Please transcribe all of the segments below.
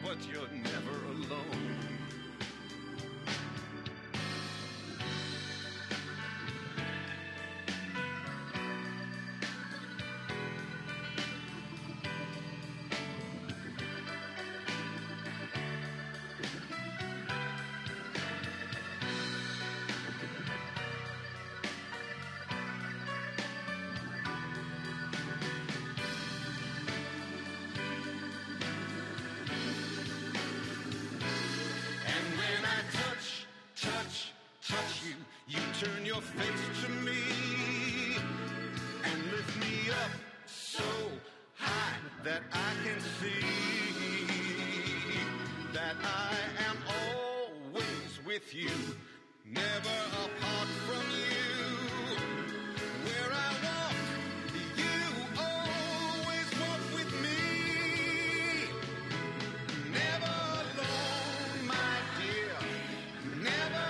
but you're never alone. You turn your face to me and lift me up so high that I can see that I am always with you, never apart from you. Where I walk, you always walk with me. Never alone, my dear, never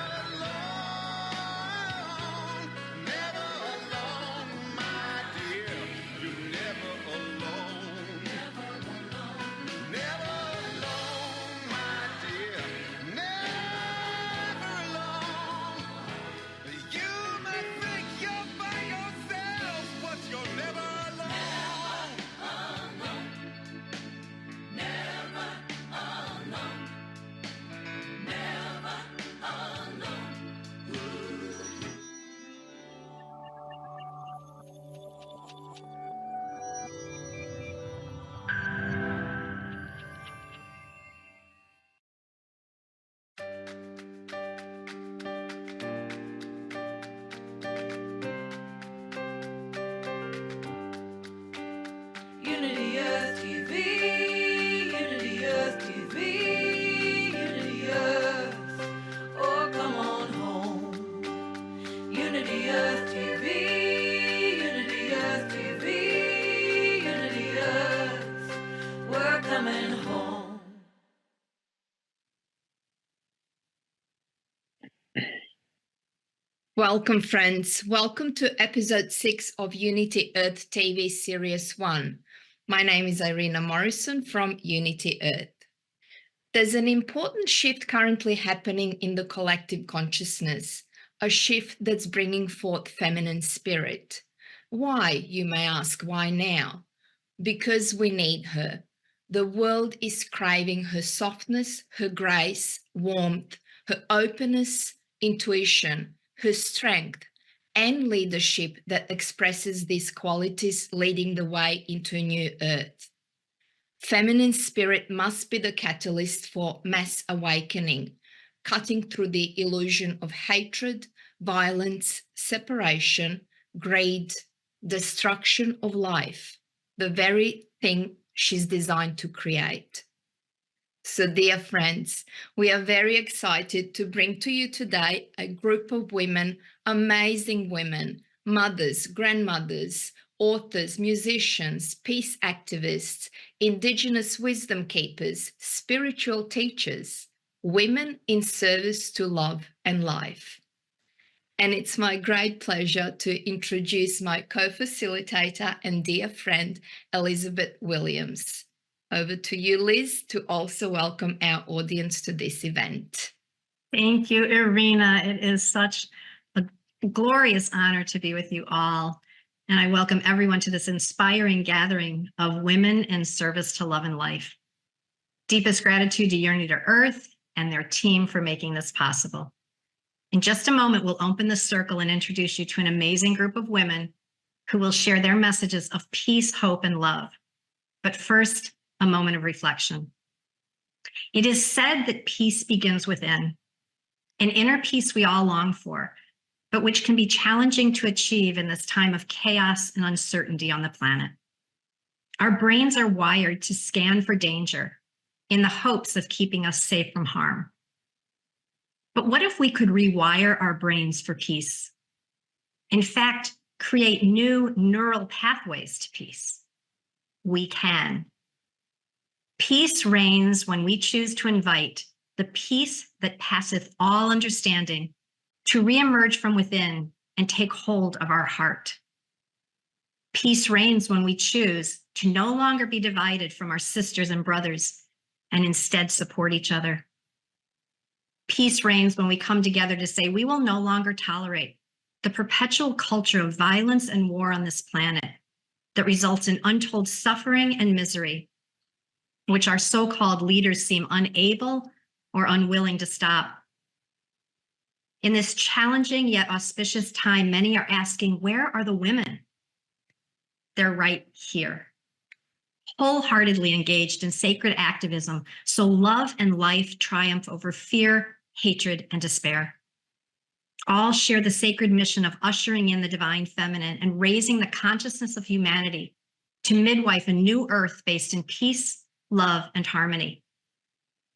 Unity Earth TV, Unity Earth TV, Unity Earth, oh come on home. Unity Earth TV, Unity Earth TV, Unity Earth, we're coming home. Welcome, friends. Welcome to episode 6 of Unity Earth TV Series 1. My name is Irina Morrison from Unity Earth. There's an important shift currently happening in the collective consciousness, a shift that's bringing forth feminine spirit. Why, you may ask, why now? Because we need her. The world is craving her softness, her grace, warmth, her openness, intuition, her strength, and leadership that expresses these qualities, leading the way into a new earth. Feminine spirit must be the catalyst for mass awakening, cutting through the illusion of hatred, violence, separation, greed, destruction of life, the very thing she's designed to create. So, dear friends, we are very excited to bring to you today a group of women, amazing women, mothers, grandmothers, authors, musicians, peace activists, Indigenous wisdom keepers, spiritual teachers, women in service to love and life. And it's my great pleasure to introduce my co-facilitator and dear friend, Elisabeth Williams. Over to you, Liz, to also welcome our audience to this event. Thank you, Irina. It is such a glorious honor to be with you all. And I welcome everyone to this inspiring gathering of women in service to love and life. Deepest gratitude to Unity Earth and their team for making this possible. In just a moment, we'll open the circle and introduce you to an amazing group of women who will share their messages of peace, hope, and love. But first, a moment of reflection. It is said that peace begins within, an inner peace we all long for, but which can be challenging to achieve in this time of chaos and uncertainty on the planet. Our brains are wired to scan for danger in the hopes of keeping us safe from harm. But what if we could rewire our brains for peace? In fact, create new neural pathways to peace? We can. Peace reigns when we choose to invite the peace that passeth all understanding to reemerge from within and take hold of our heart. Peace reigns when we choose to no longer be divided from our sisters and brothers and instead support each other. Peace reigns when we come together to say we will no longer tolerate the perpetual culture of violence and war on this planet that results in untold suffering and misery, which our so-called leaders seem unable or unwilling to stop. In this challenging yet auspicious time, many are asking, where are the women? They're right here, wholeheartedly engaged in sacred activism, so love and life triumph over fear, hatred, and despair. All share the sacred mission of ushering in the divine feminine and raising the consciousness of humanity to midwife a new earth based in peace, love, and harmony.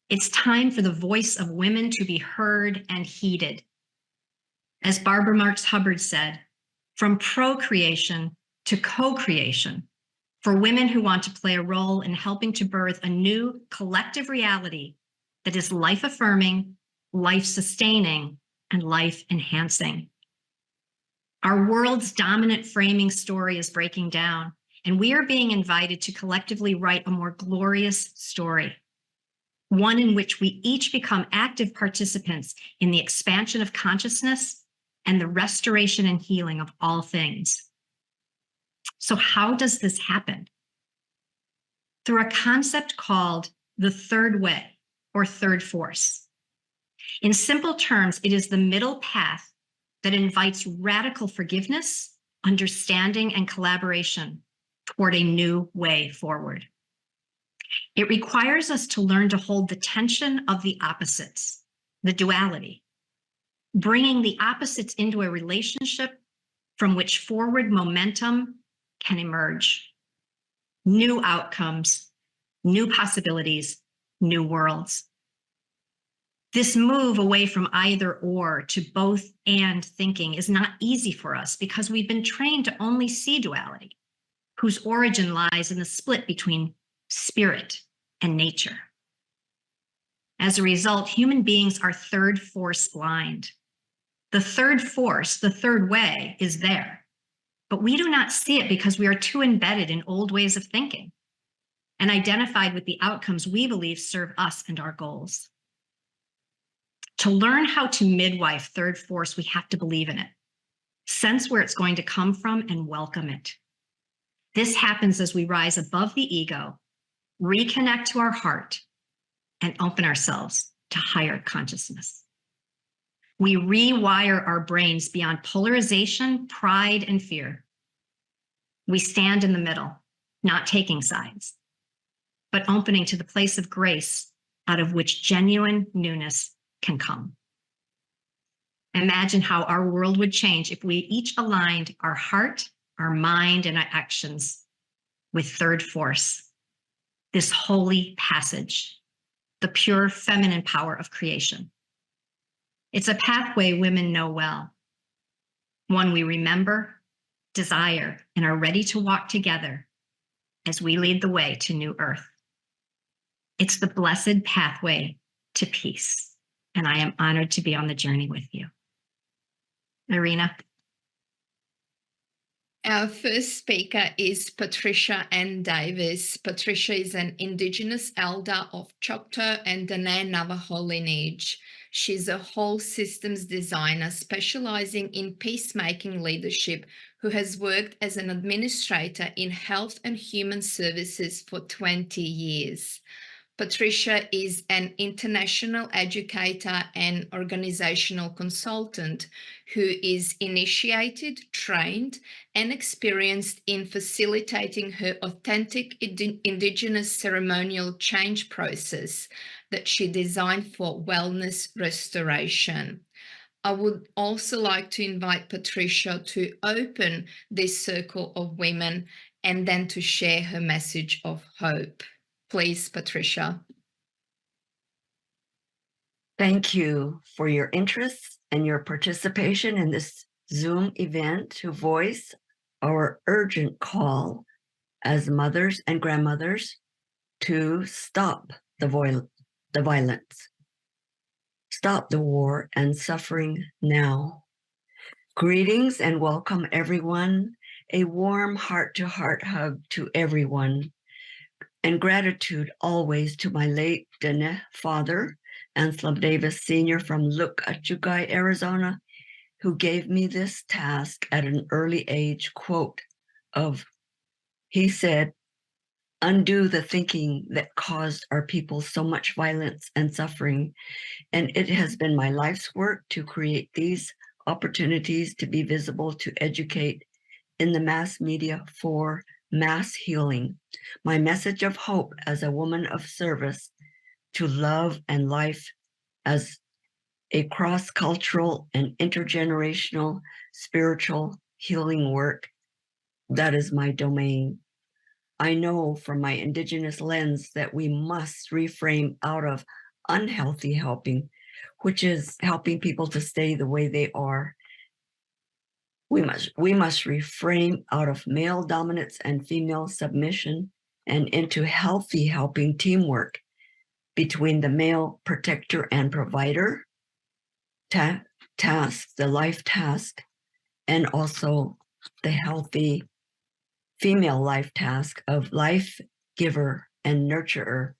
It's time for the voice of women to be heard and heeded. As Barbara Marx Hubbard said, from procreation to co-creation, for women who want to play a role in helping to birth a new collective reality that is life-affirming, life-sustaining, and life-enhancing. Our world's dominant framing story is breaking down, and we are being invited to collectively write a more glorious story, one in which we each become active participants in the expansion of consciousness and the restoration and healing of all things. So how does this happen? Through a concept called the third way or third force. In simple terms, it is the middle path that invites radical forgiveness, understanding, and collaboration toward a new way forward. It requires us to learn to hold the tension of the opposites, the duality, bringing the opposites into a relationship from which forward momentum can emerge. New outcomes, new possibilities, new worlds. This move away from either or to both and thinking is not easy for us because we've been trained to only see duality, whose origin lies in the split between spirit and nature. As a result, human beings are third force blind. The third force, the third way, is there, but we do not see it because we are too embedded in old ways of thinking and identified with the outcomes we believe serve us and our goals. To learn how to midwife third force, we have to believe in it, sense where it's going to come from, and welcome it. This happens as we rise above the ego, reconnect to our heart, and open ourselves to higher consciousness. We rewire our brains beyond polarization, pride, and fear. We stand in the middle, not taking sides, but opening to the place of grace out of which genuine newness can come. Imagine how our world would change if we each aligned our heart, our mind, and our actions with third force, this holy passage, the pure feminine power of creation. It's a pathway women know well, one we remember, desire, and are ready to walk together as we lead the way to new earth. It's the blessed pathway to peace, and I am honored to be on the journey with you. Irina. Our first speaker is Patricia Ann Davis. Patricia is an Indigenous elder of Choctaw and Dene Navajo lineage. She's a whole systems designer specializing in peacemaking leadership who has worked as an administrator in health and human services for 20 years. Patricia is an international educator and organizational consultant who is initiated, trained, and experienced in facilitating her authentic Indigenous ceremonial change process that she designed for wellness restoration. I would also like to invite Patricia to open this circle of women and then to share her message of hope. Please, Patricia. Thank you for your interest and your participation in this Zoom event to voice our urgent call as mothers and grandmothers to stop the violence, stop the war and suffering now. Greetings and welcome everyone. A warm heart-to-heart hug to everyone. and gratitude always to my late Dene father, Anselm Davis Sr. from Look at You Guy, Arizona, who gave me this task at an early age, quote, he said, undo the thinking that caused our people so much violence and suffering. And it has been my life's work to create these opportunities to be visible, to educate in the mass media for mass healing. My message of hope as a woman of service to love and life as a cross-cultural and intergenerational spiritual healing work, that is my domain. I know from my Indigenous lens that we must reframe out of unhealthy helping, which is helping people to stay the way they are. We must reframe out of male dominance and female submission and into healthy helping teamwork between the male protector and provider task, the life task, and also the healthy female life task of life giver and nurturer.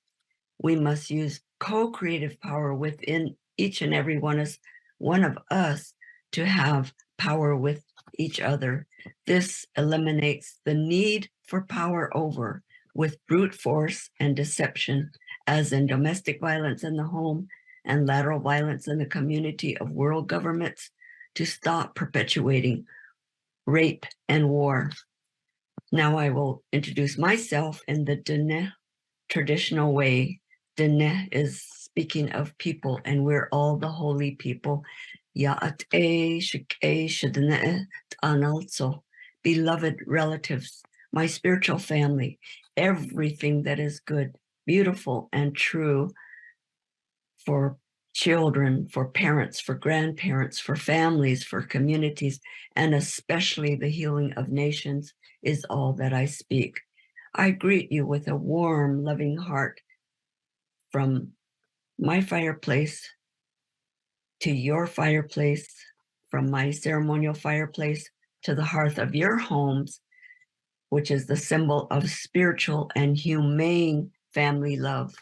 We must use co-creative power within each and every one of us to have power with each other. This eliminates the need for power over with brute force and deception, as in domestic violence in the home and lateral violence in the community of world governments, to stop perpetuating rape and war. Now I will introduce myself in the Dene traditional way. Dene is speaking of people, and we're all the holy people. Beloved relatives, my spiritual family, everything that is good, beautiful, and true for children, for parents, for grandparents, for families, for communities, and especially the healing of nations is all that I speak. I greet you with a warm, loving heart from my fireplace to your fireplace, from my ceremonial fireplace to the hearth of your homes, which is the symbol of spiritual and humane family love.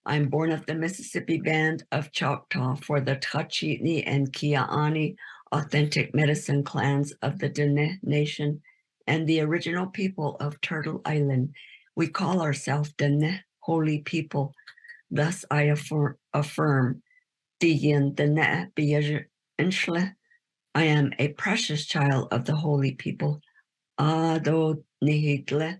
I'm born of the Mississippi Band of Choctaw for the Tachitni and Kia'ani authentic medicine clans of the Dene Nation and the original people of Turtle Island. We call ourselves Dene, holy people. Thus I affirm, Diyin Dene Biyanshle, I am a precious child of the holy people. Ado Nihidle,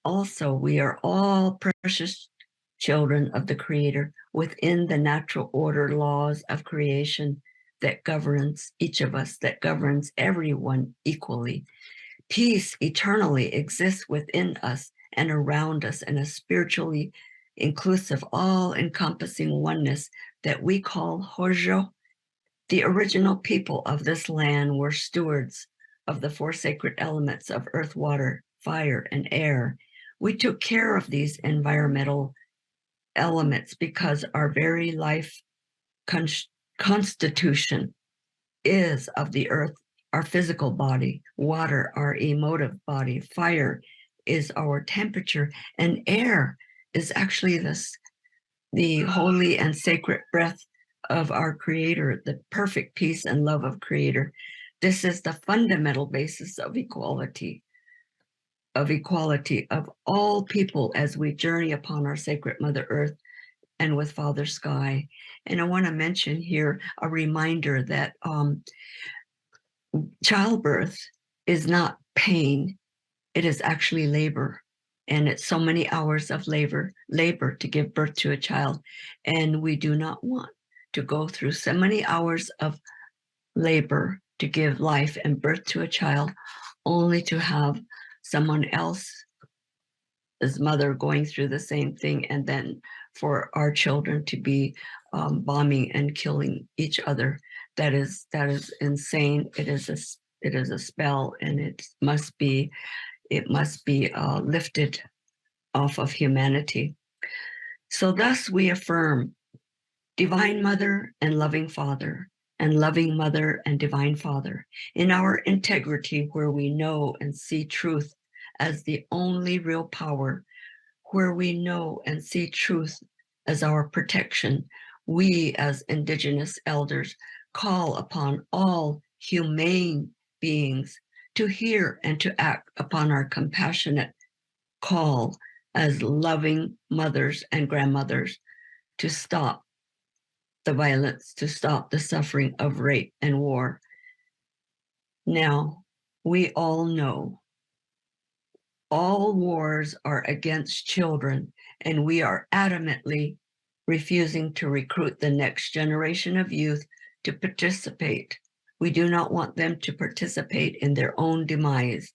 also we are all precious children of the Creator within the natural order laws of creation that governs each of us, that governs everyone equally. Peace eternally exists within us and around us in a spiritually inclusive, all-encompassing oneness that we call Hojo. The original people of this land were stewards of the four sacred elements of earth, water, fire, and air. We took care of these environmental elements because our very life constitution is of the earth, our physical body, water, our emotive body, fire is our temperature, and air is actually the holy and sacred breath of our Creator, the perfect peace and love of Creator. This is the fundamental basis of equality of all people as we journey upon our sacred Mother Earth and with Father Sky. And I want to mention here a reminder that childbirth is not pain, it is actually labor. And it's so many hours of labor to give birth to a child. And we do not want to go through so many hours of labor to give life and birth to a child, only to have someone else's mother going through the same thing, and then for our children to be bombing and killing each other. That is insane. It is a spell, and it must be lifted off of humanity. So thus we affirm Divine Mother and Loving Father, and Loving Mother and Divine Father, in our integrity where we know and see truth as the only real power, where we know and see truth as our protection, we as Indigenous elders call upon all humane beings to hear and to act upon our compassionate call as loving mothers and grandmothers to stop the violence, to stop the suffering of rape and war. Now, we all know all wars are against children, and we are adamantly refusing to recruit the next generation of youth to participate. We do not want them to participate in their own demise.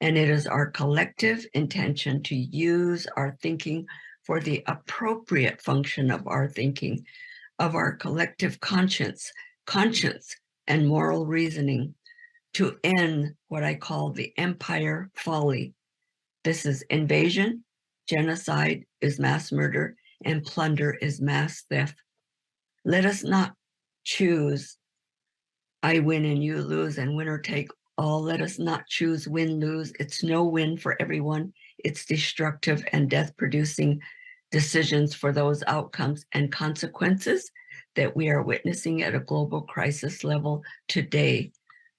And it is our collective intention to use our thinking for the appropriate function of our thinking, of our collective conscience and moral reasoning to end what I call the empire folly. This is invasion, genocide is mass murder, and plunder is mass theft. Let us not choose I win and you lose and winner take all. Let us not choose win-lose. It's no win for everyone. It's destructive and death-producing decisions for those outcomes and consequences that we are witnessing at a global crisis level today.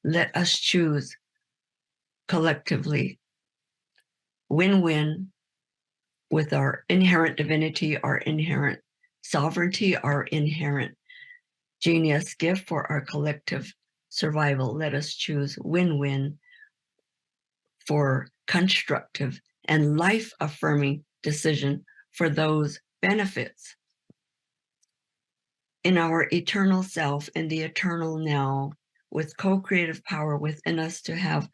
Let us choose collectively win-win with our inherent divinity, our inherent sovereignty, our inherent genius gift for our collective survival. Let us choose win-win for constructive and life-affirming decision for those benefits in our eternal self, in the eternal now, with co-creative power within us to have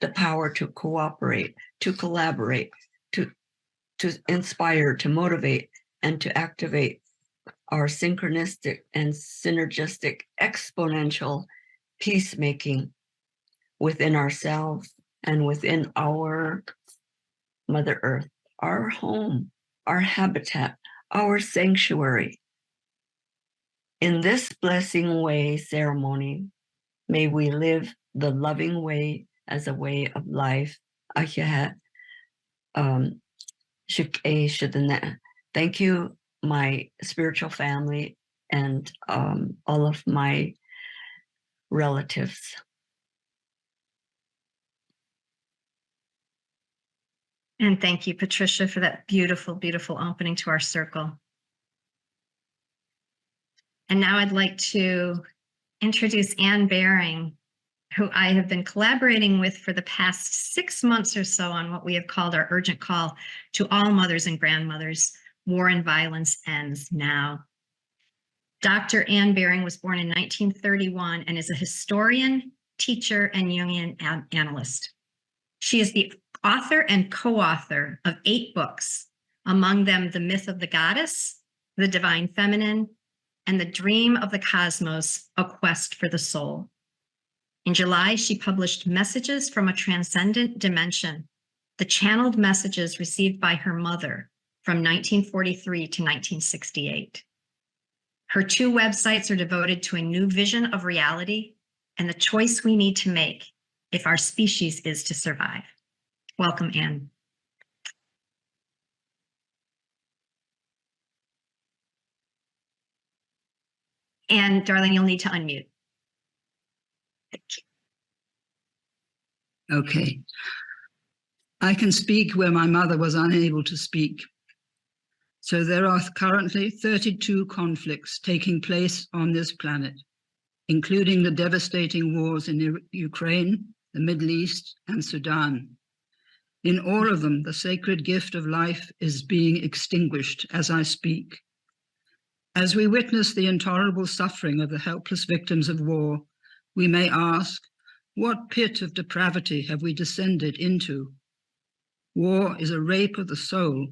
the power to cooperate, to collaborate, to inspire, to motivate, and to activate our synchronistic and synergistic exponential peacemaking within ourselves and within our Mother Earth, our home, our habitat, our sanctuary. In this blessing way ceremony, may we live the loving way as a way of life. Thank you, my spiritual family, and all of my relatives. And thank you, Patricia, for that beautiful, beautiful opening to our circle. And now I'd like to introduce Anne Baring, who I have been collaborating with for the past 6 months or so on what we have called our urgent call to all mothers and grandmothers. War and violence ends now. Dr. Anne Baring was born in 1931 and is a historian, teacher, and Jungian analyst. She is the author and co-author of 8 books, among them The Myth of the Goddess, The Divine Feminine, and The Dream of the Cosmos, A Quest for the Soul. In July, she published Messages from a Transcendent Dimension, the channeled messages received by her mother from 1943 to 1968. Her 2 websites are devoted to a new vision of reality and the choice we need to make if our species is to survive. Welcome, Anne. And darling, you'll need to unmute. Thank you. Okay. I can speak where my mother was unable to speak. So there are currently 32 conflicts taking place on this planet, including the devastating wars in Ukraine, the Middle East, and Sudan. In all of them, the sacred gift of life is being extinguished as I speak. As we witness the intolerable suffering of the helpless victims of war, we may ask, what pit of depravity have we descended into? War is a rape of the soul,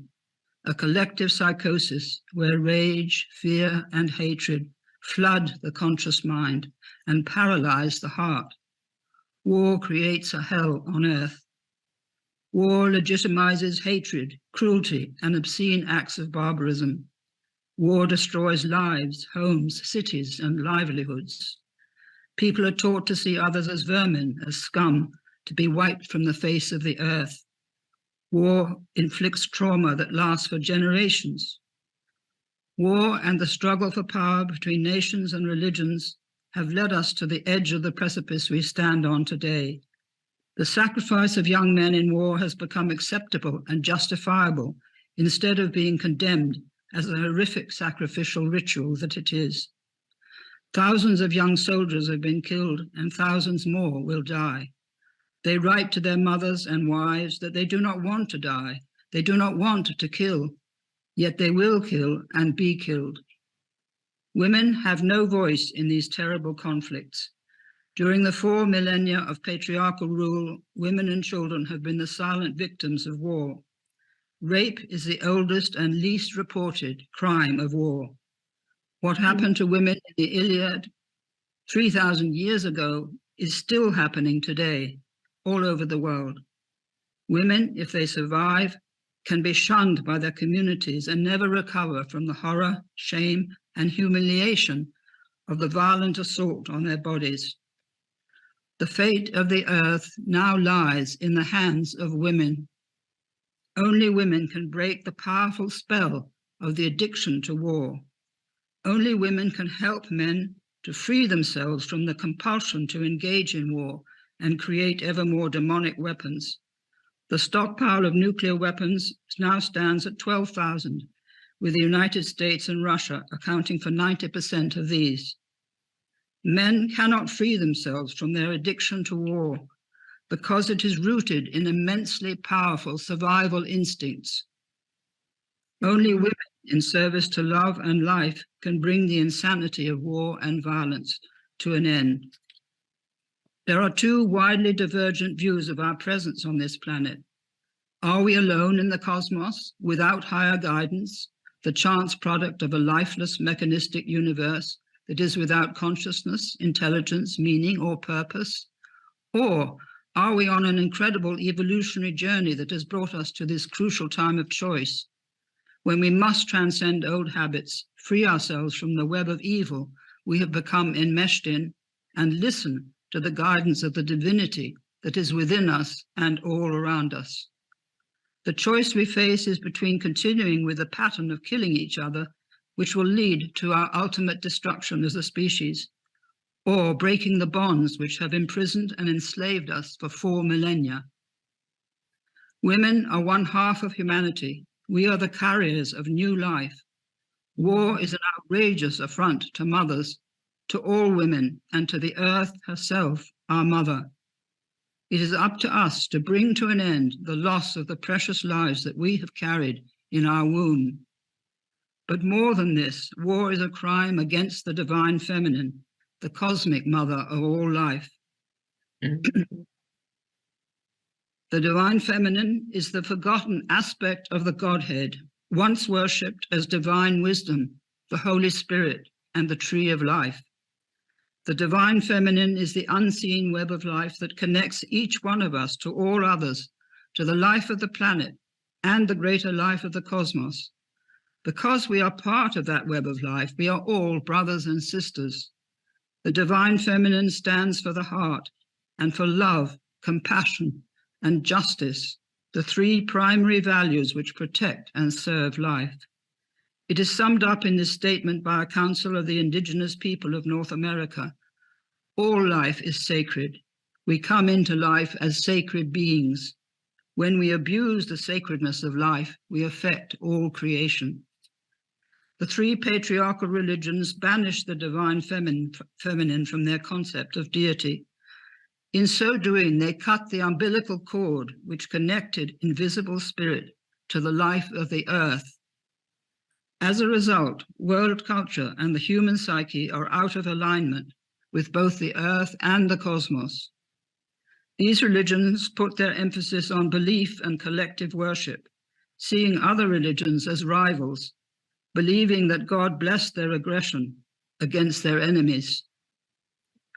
a collective psychosis where rage, fear, and hatred flood the conscious mind and paralyze the heart. War creates a hell on earth. War legitimizes hatred, cruelty, and obscene acts of barbarism. War destroys lives, homes, cities, and livelihoods. People are taught to see others as vermin, as scum, to be wiped from the face of the earth. War inflicts trauma that lasts for generations. War and the struggle for power between nations and religions have led us to the edge of the precipice we stand on today. The sacrifice of young men in war has become acceptable and justifiable instead of being condemned as a horrific sacrificial ritual that it is. Thousands of young soldiers have been killed and thousands more will die. They write to their mothers and wives that they do not want to die. They do not want to kill, yet they will kill and be killed. Women have no voice in these terrible conflicts. During the 4 millennia of patriarchal rule, women and children have been the silent victims of war. Rape is the oldest and least reported crime of war. What happened to women in the Iliad 3,000 years ago is still happening today, all over the world. Women, if they survive, can be shunned by their communities and never recover from the horror, shame, and humiliation of the violent assault on their bodies. The fate of the earth now lies in the hands of women. Only women can break the powerful spell of the addiction to war. Only women can help men to free themselves from the compulsion to engage in war and create ever more demonic weapons. The stockpile of nuclear weapons now stands at 12,000, with the United States and Russia accounting for 90% of these. Men cannot free themselves from their addiction to war because it is rooted in immensely powerful survival instincts. Only women in service to love and life can bring the insanity of war and violence to an end. There are two widely divergent views of our presence on this planet. Are we alone in the cosmos, without higher guidance, the chance product of a lifeless mechanistic universe that is without consciousness, intelligence, meaning, or purpose? Or are we on an incredible evolutionary journey that has brought us to this crucial time of choice, when we must transcend old habits, free ourselves from the web of evil we have become enmeshed in, and listen to the guidance of the divinity that is within us and all around us? The choice we face is between continuing with a pattern of killing each other, which will lead to our ultimate destruction as a species, or breaking the bonds which have imprisoned and enslaved us for 4 millennia. Women are one half of humanity. We are the carriers of new life. War is an outrageous affront to mothers, to all women, and to the earth herself, our mother. It is up to us to bring to an end the loss of the precious lives that we have carried in our womb. But more than this, war is a crime against the divine feminine, the cosmic mother of all life. The divine feminine is the forgotten aspect of the Godhead, once worshipped as divine wisdom, the Holy Spirit, and the tree of life. The divine feminine is the unseen web of life that connects each one of us to all others, to the life of the planet and the greater life of the cosmos. Because we are part of that web of life, we are all brothers and sisters. The divine feminine stands for the heart and for love, compassion, and justice, the 3 primary values which protect and serve life. It is summed up in this statement by a council of the indigenous people of North America. All life is sacred. We come into life as sacred beings. When we abuse the sacredness of life, we affect all creation. The 3 patriarchal religions banish the divine feminine from their concept of deity. In so doing, they cut the umbilical cord which connected invisible spirit to the life of the earth. As a result, world culture and the human psyche are out of alignment with both the earth and the cosmos. These religions put their emphasis on belief and collective worship, seeing other religions as rivals, believing that God blessed their aggression against their enemies.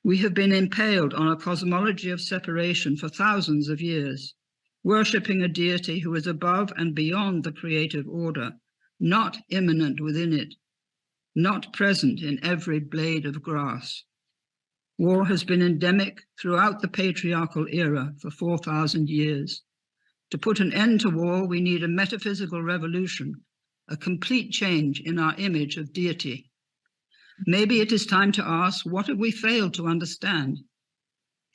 We have been impaled on a cosmology of separation for thousands of years, worshipping a deity who is above and beyond the creative order, not immanent within it, not present in every blade of grass. War has been endemic throughout the patriarchal era for 4,000 years. To put an end to war, we need a metaphysical revolution, a complete change in our image of deity. Maybe it is time to ask, what have we failed to understand?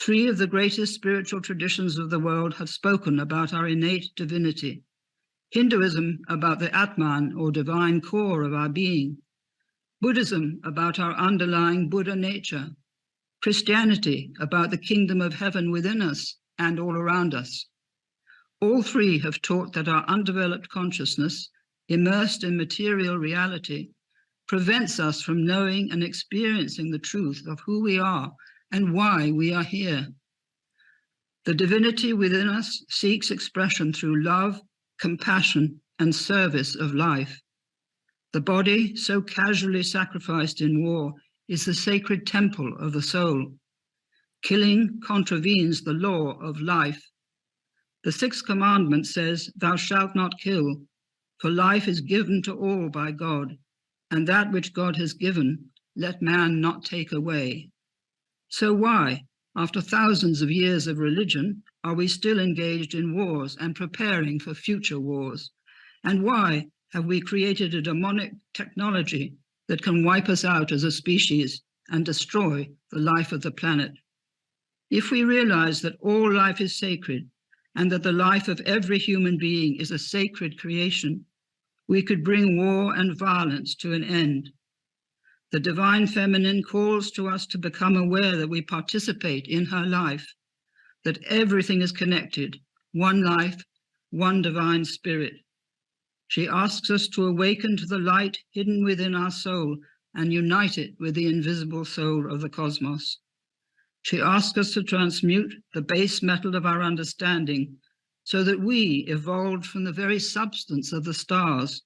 3 of the greatest spiritual traditions of the world have spoken about our innate divinity. Hinduism about the Atman, or divine core of our being. Buddhism about our underlying Buddha nature. Christianity about the kingdom of heaven within us and all around us. All 3 have taught that our undeveloped consciousness, immersed in material reality, prevents us from knowing and experiencing the truth of who we are and why we are here. The divinity within us seeks expression through love, compassion, and service of life. The body, so casually sacrificed in war, is the sacred temple of the soul. Killing contravenes the law of life. The 6th commandment says, "Thou shalt not kill, for life is given to all by God, and that which God has given, let man not take away." So why, after thousands of years of religion, are we still engaged in wars and preparing for future wars? And why have we created a demonic technology that can wipe us out as a species and destroy the life of the planet? If we realize that all life is sacred and that the life of every human being is a sacred creation, we could bring war and violence to an end. The divine feminine calls to us to become aware that we participate in her life, that everything is connected, one life, one divine spirit. She asks us to awaken to the light hidden within our soul and unite it with the invisible soul of the cosmos. She asks us to transmute the base metal of our understanding so that we, evolved from the very substance of the stars,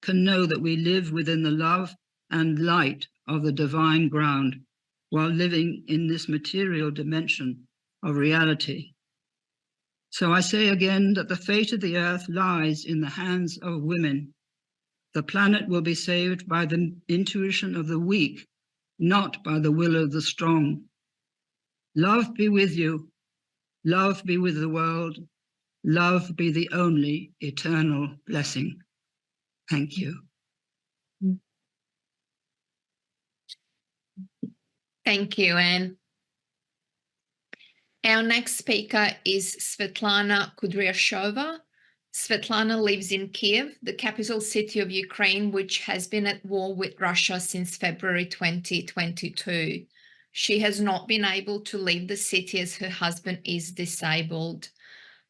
can know that we live within the love and light of the divine ground while living in this material dimension of reality. So I say again that the fate of the earth lies in the hands of women. The planet will be saved by the intuition of the weak, not by the will of the strong. Love be with you. Love be with the world. Love be the only eternal blessing. Thank you. Thank you, Anne. Our next speaker is Svetlana Kudryashova. Svetlana lives in Kiev, the capital city of Ukraine, which has been at war with Russia since February 2022. She has not been able to leave the city as her husband is disabled.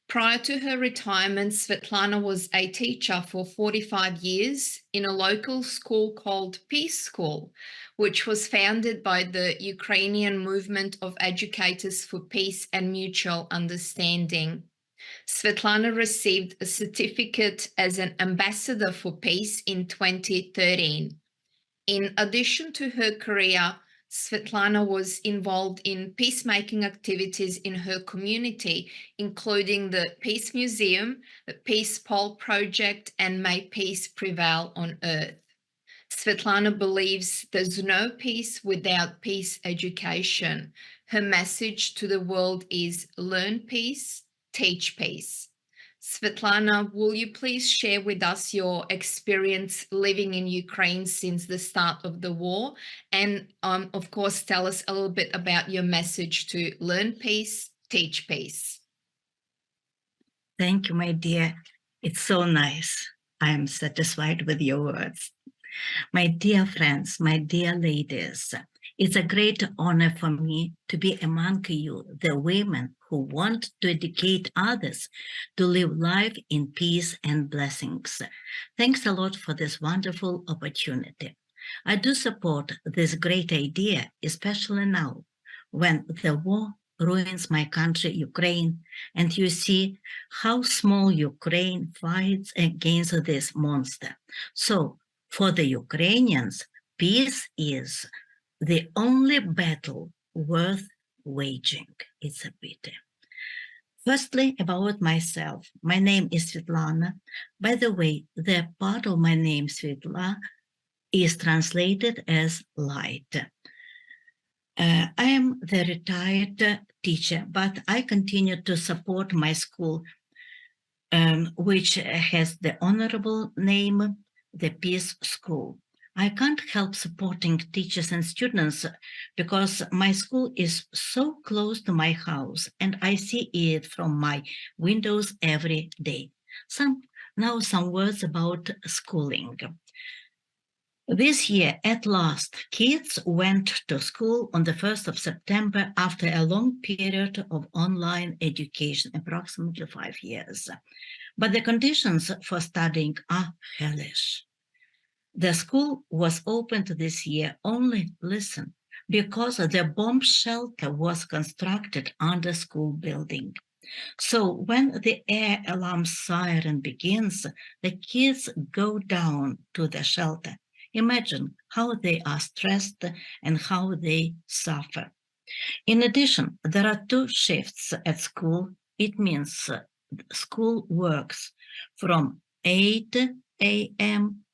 Prior to her retirement, Svetlana was a teacher for 45 years in a local school called Peace School, which was founded by the Ukrainian Movement of Educators for Peace and Mutual Understanding. Svetlana received a certificate as an ambassador for peace in 2013. In addition to her career, Svetlana was involved in peacemaking activities in her community, including the Peace Museum, the Peace Pole Project, and May Peace Prevail on Earth. Svetlana believes there's no peace without peace education. Her message to the world is learn peace, teach peace. Svetlana, will you please share with us your experience living in Ukraine since the start of the war? And of course, tell us a little bit about your message to learn peace, teach peace. Thank you, my dear. It's so nice. I am satisfied with your words. My dear friends, my dear ladies, it's a great honor for me to be among you, the women who want to educate others to live life in peace and blessings. Thanks a lot for this wonderful opportunity. I do support this great idea, especially now, when the war ruins my country, Ukraine, and you see how small Ukraine fights against this monster. So, for the Ukrainians, peace is the only battle worth waging. It's a pity. Firstly, about myself. My name is Svetlana. By the way, the part of my name, Svetla, is translated as light. I am the retired teacher, but I continue to support my school which has the honorable name, the Peace School. I can't help supporting teachers and students because my school is so close to my house and I see it from my windows every day. Now some words about schooling. This year, at last, kids went to school on the 1st of September after a long period of online education, approximately 5 years. But the conditions for studying are hellish. The school was opened this year only, listen, because the bomb shelter was constructed under school building. So when the air alarm siren begins, the kids go down to the shelter. Imagine how they are stressed and how they suffer. In addition, there are 2 shifts at school. It means school works from 8 a.m.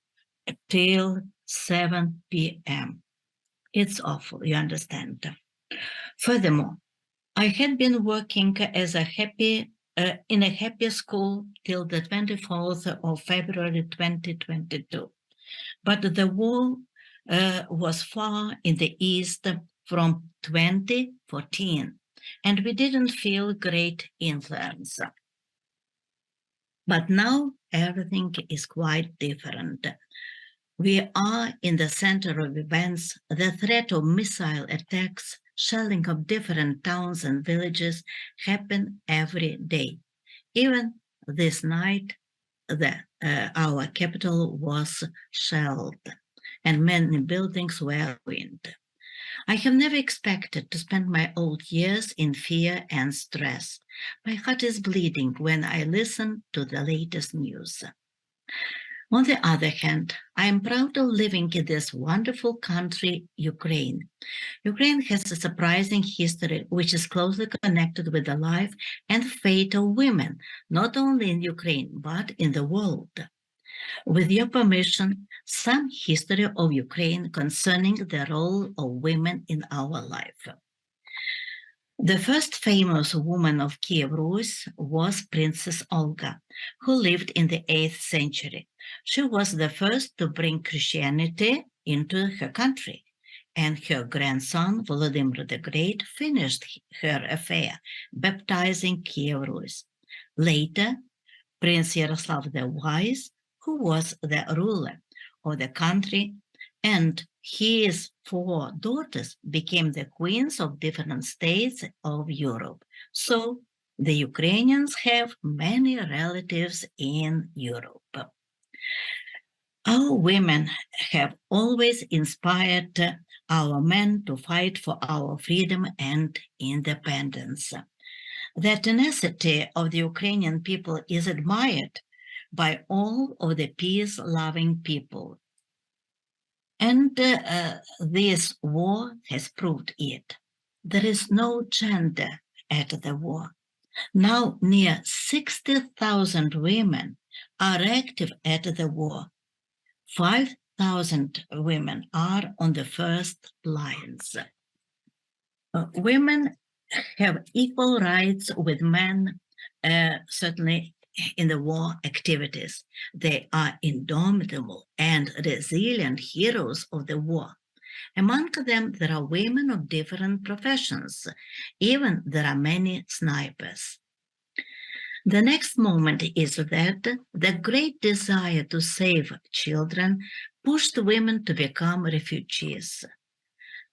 till 7 p.m. It's awful, you understand. Furthermore, I had been working as in a happy school till the 24th of February 2022. But the war was far in the east from 2014, and we didn't feel great influence. But now everything is quite different. We are in the center of events. The threat of missile attacks, shelling of different towns and villages happen every day. Even this night, our capital was shelled and many buildings were ruined. I have never expected to spend my old years in fear and stress. My heart is bleeding when I listen to the latest news. On the other hand, I am proud of living in this wonderful country, Ukraine. Ukraine has a surprising history which is closely connected with the life and fate of women, not only in Ukraine, but in the world. With your permission, some history of Ukraine concerning the role of women in our life. The first famous woman of Kiev Rus was Princess Olga, who lived in the 8th century. She was the first to bring Christianity into her country, and her grandson, Volodymyr the Great, finished her affair, baptizing Kiev Rus. Later, Prince Yaroslav the Wise, who was the ruler of the country, and his 4 daughters became the queens of different states of Europe. So the Ukrainians have many relatives in Europe. Our women have always inspired our men to fight for our freedom and independence. The tenacity of the Ukrainian people is admired by all of the peace-loving people. And this war has proved it. There is no gender at the war. Now near 60,000 women are active at the war. 5,000 women are on the first lines. Women have equal rights with men, certainly in the war activities. They are indomitable and resilient heroes of the war. Among them, there are women of different professions. Even there are many snipers. The next moment is that the great desire to save children pushed women to become refugees.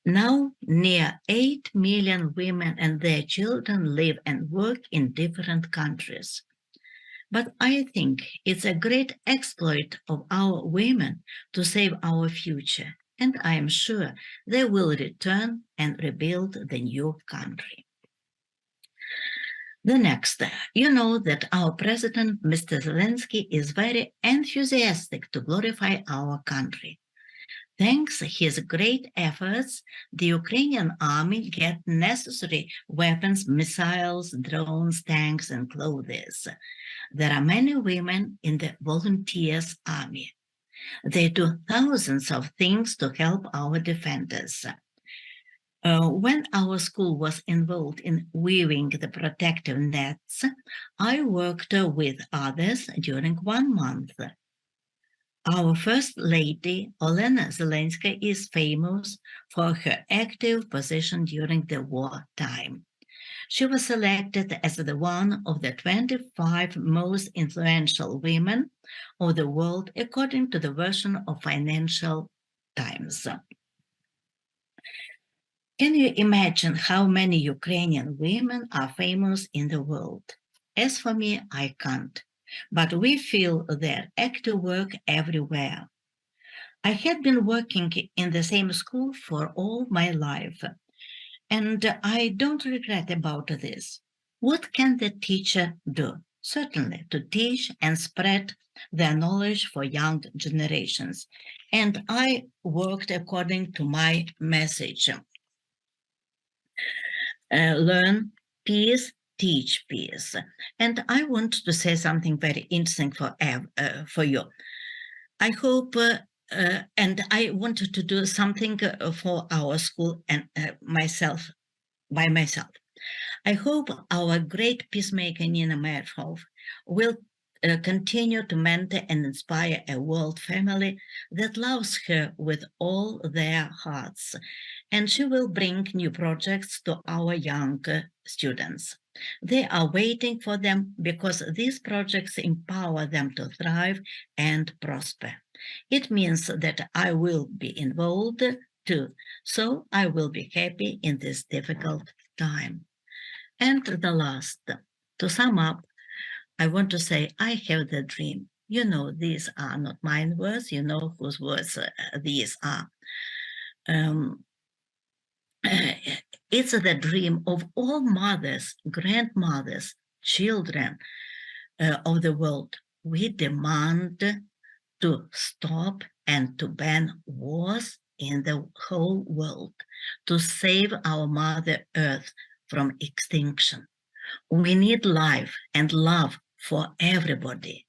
Now, near 8 million women and their children live and work in different countries. But I think it's a great exploit of our women to save our future, and I am sure they will return and rebuild the new country. The next, you know that our president, Mr. Zelensky, is very enthusiastic to glorify our country. Thanks to his great efforts, the Ukrainian army get necessary weapons, missiles, drones, tanks, and clothes. There are many women in the volunteers army. They do thousands of things to help our defenders. When our school was involved in weaving the protective nets, I worked with others during 1 month. Our First Lady, Olena Zelenska, is famous for her active position during the wartime. She was selected as one of the 25 most influential women of the world, according to the version of Financial Times. Can you imagine how many Ukrainian women are famous in the world? As for me, I can't, but we feel their active work everywhere. I had been working in the same school for all my life, and I don't regret about this. What can the teacher do? Certainly to teach and spread their knowledge for young generations. And I worked according to my message. Learn peace, teach peace. And I want to say something very interesting for you. I hope, and I wanted to do something for our school and by myself. I hope our great peacemaker Nina Meyerhoff will continue to mentor and inspire a world family that loves her with all their hearts, and she will bring new projects to our young students. They are waiting for them because these projects empower them to thrive and prosper. It means that I will be involved too, so I will be happy in this difficult time. And the last, to sum up, I want to say I have the dream. You know, these are not mine words, you know whose words these are. It's the dream of all mothers, grandmothers, children of the world. We demand to stop and to ban wars in the whole world, to save our Mother Earth from extinction. We need life and love for everybody.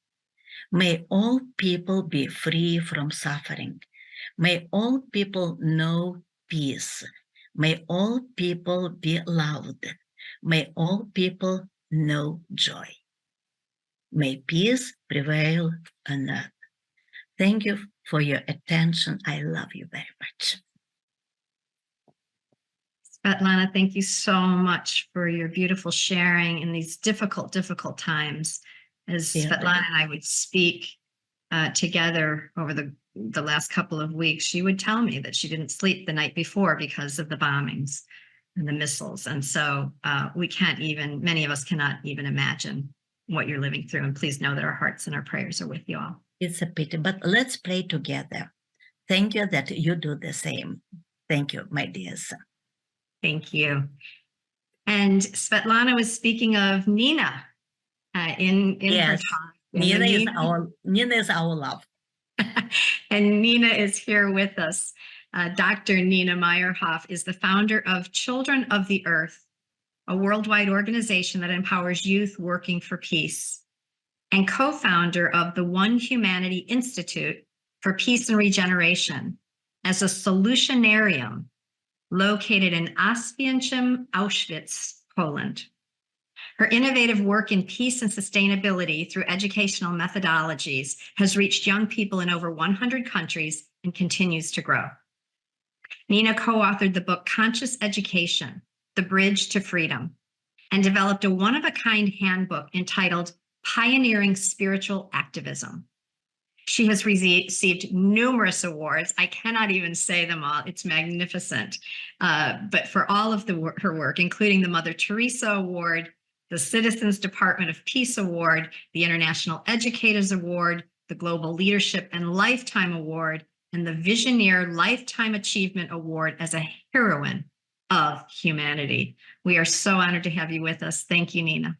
May all people be free from suffering. May all people know peace. May all people be loved. May all people know joy. May peace prevail on earth. Thank you for your attention. I love you very much. Svetlana, thank you so much for your beautiful sharing in these difficult times. As Svetlana and I would speak together over the last couple of weeks, she would tell me that she didn't sleep the night before because of the bombings and the missiles. And so many of us cannot even imagine what you're living through. And please know that our hearts and our prayers are with you all. It's a pity, but let's pray together. Thank you that you do the same. Thank you, my dears. Thank you. And Svetlana was speaking of Nina in her talk. Nina is our love. And Nina is here with us. Dr. Nina Meyerhoff is the founder of Children of the Earth, a worldwide organization that empowers youth working for peace, and co-founder of the One Humanity Institute for Peace and Regeneration as a solutionarium located in Oświęcim, Auschwitz, Poland. Her innovative work in peace and sustainability through educational methodologies has reached young people in over 100 countries and continues to grow. Nina co-authored the book Conscious Education, The Bridge to Freedom, and developed a one-of-a-kind handbook entitled Pioneering Spiritual Activism. She has received numerous awards. I cannot even say them all. It's magnificent. But for all of her work, including the Mother Teresa Award, the Citizens Department of Peace Award, the International Educators Award, the Global Leadership and Lifetime Award, and the Visioneer Lifetime Achievement Award as a heroine of humanity. We are so honored to have you with us. Thank you, Nina.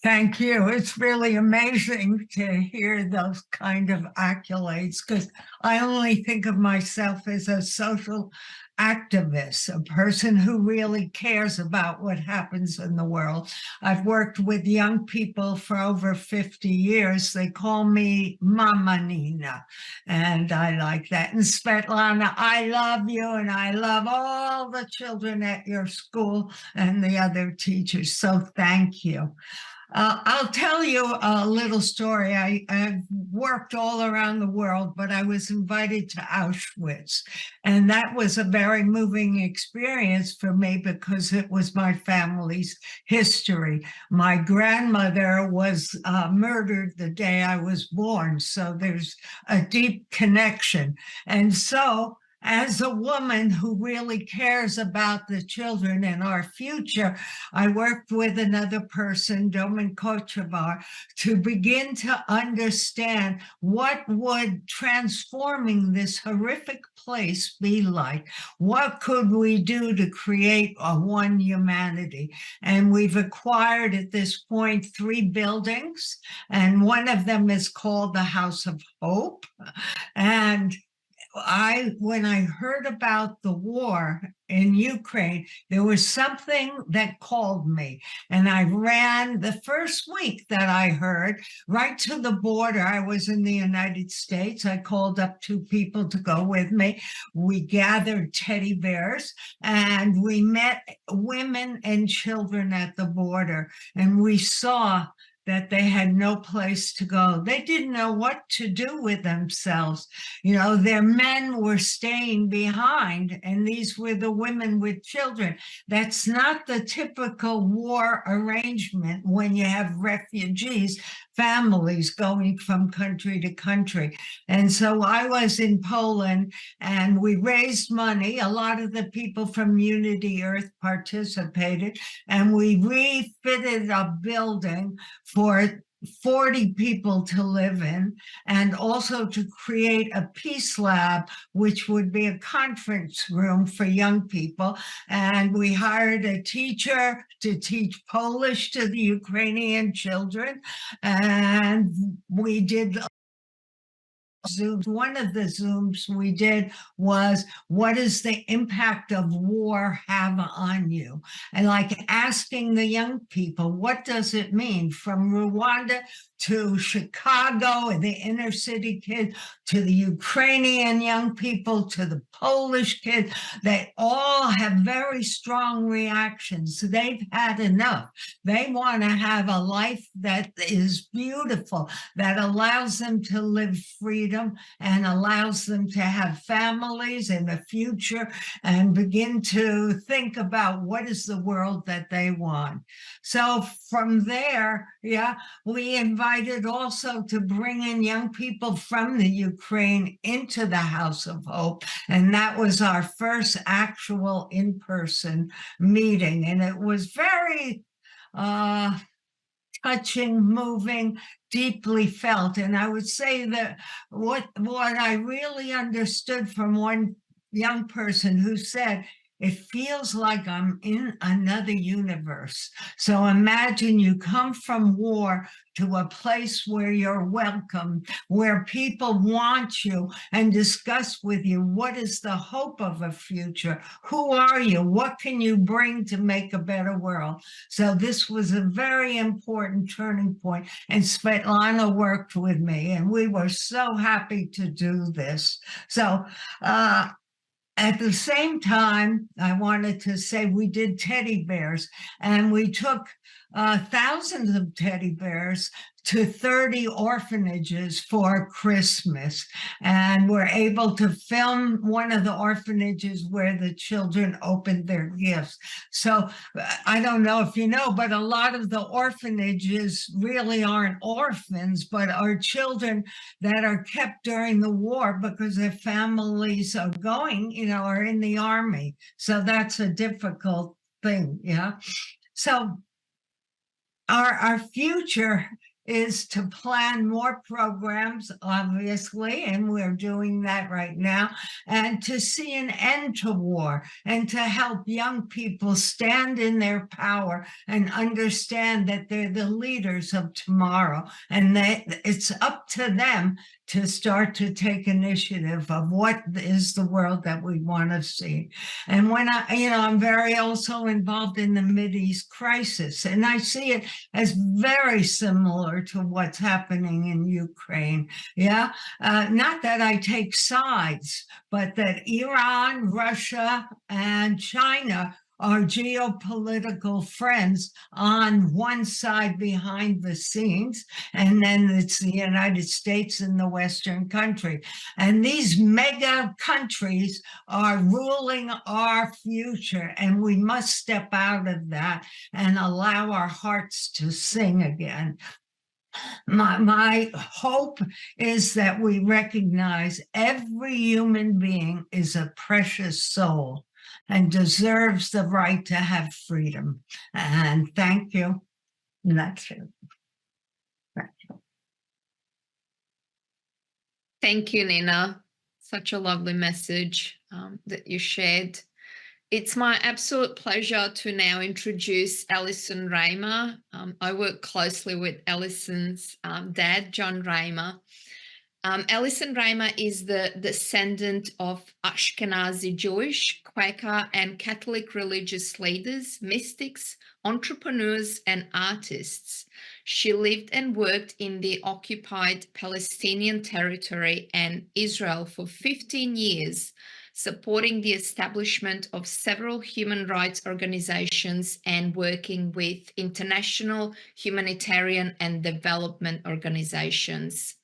Thank you. It's really amazing to hear those kind of accolades, because I only think of myself as a social activist, a person who really cares about what happens in the world. I've worked with young people for over 50 years. They call me Mama Nina, and I like that. And Svetlana, I love you, and I love all the children at your school and the other teachers. So thank you. I'll tell you a little story. I've worked all around the world, but I was invited to Auschwitz. And that was a very moving experience for me because it was my family's history. My grandmother was murdered the day I was born. So there's a deep connection. And so as a woman who really cares about the children and our future, I worked with another person, Domin Kochevar, to begin to understand what would transforming this horrific place be like. What could we do to create a one humanity? And we've acquired at this point 3 buildings, and one of them is called the House of Hope. And when I heard about the war in Ukraine, there was something that called me, and I ran the first week that I heard right to the border. I was in the United States. I called up 2 people to go with me. We gathered teddy bears and we met women and children at the border, and we saw that they had no place to go. They didn't know what to do with themselves. You know, their men were staying behind, and these were the women with children. That's not the typical war arrangement when you have refugees, families going from country to country. And so I was in Poland, and we raised money. A lot of the people from Unity Earth participated, and we refitted a building for 40 people to live in, and also to create a peace lab, which would be a conference room for young people. And we hired a teacher to teach Polish to the Ukrainian children. And we did Zooms. One of the Zooms we did was, what does the impact of war have on you? And like asking the young people, what does it mean from Rwanda to Chicago and the inner city kids, to the Ukrainian young people, to the Polish kids? They all have very strong reactions. They've had enough. They want to have a life that is beautiful, that allows them to live freedom and allows them to have families in the future and begin to think about what is the world that they want. So from there, we invited also to bring in young people from the Ukraine into the House of Hope. And that was our first actual in-person meeting. And it was very touching, moving, deeply felt. And I would say that what I really understood from one young person who said, it feels like I'm in another universe. So imagine you come from war to a place where you're welcome, where people want you and discuss with you, what is the hope of a future? Who are you? What can you bring to make a better world? So this was a very important turning point. And Svetlana worked with me, and we were so happy to do this. So, at the same time, I wanted to say we did teddy bears, and we took thousands of teddy bears to 30 orphanages for Christmas. And we're able to film one of the orphanages where the children opened their gifts. So I don't know if you know, but a lot of the orphanages really aren't orphans, but are children that are kept during the war because their families are going, are in the army. So that's a difficult thing, So our future is to plan more programs, obviously, and we're doing that right now, and to see an end to war and to help young people stand in their power and understand that they're the leaders of tomorrow, and that it's up to them to start to take initiative of what is the world that we want to see. And when I'm very also involved in the Mideast crisis, and I see it as very similar to what's happening in Ukraine. Yeah, not that I take sides, but that Iran, Russia, and China are geopolitical friends on one side behind the scenes, and then it's the United States and the Western country. And these mega countries are ruling our future, and we must step out of that and allow our hearts to sing again. My hope is that we recognize every human being is a precious soul and deserves the right to have freedom. And thank you. And that's it. Thank you, Nina. Such a lovely message that you shared. It's my absolute pleasure to now introduce Alison Raymer. I work closely with Alison's dad, John Raymer. Alison Raymer is the descendant of Ashkenazi Jewish, Quaker, and Catholic religious leaders, mystics, entrepreneurs, and artists. She lived and worked in the occupied Palestinian territory and Israel for 15 years, supporting the establishment of several human rights organizations and working with international humanitarian and development organizations.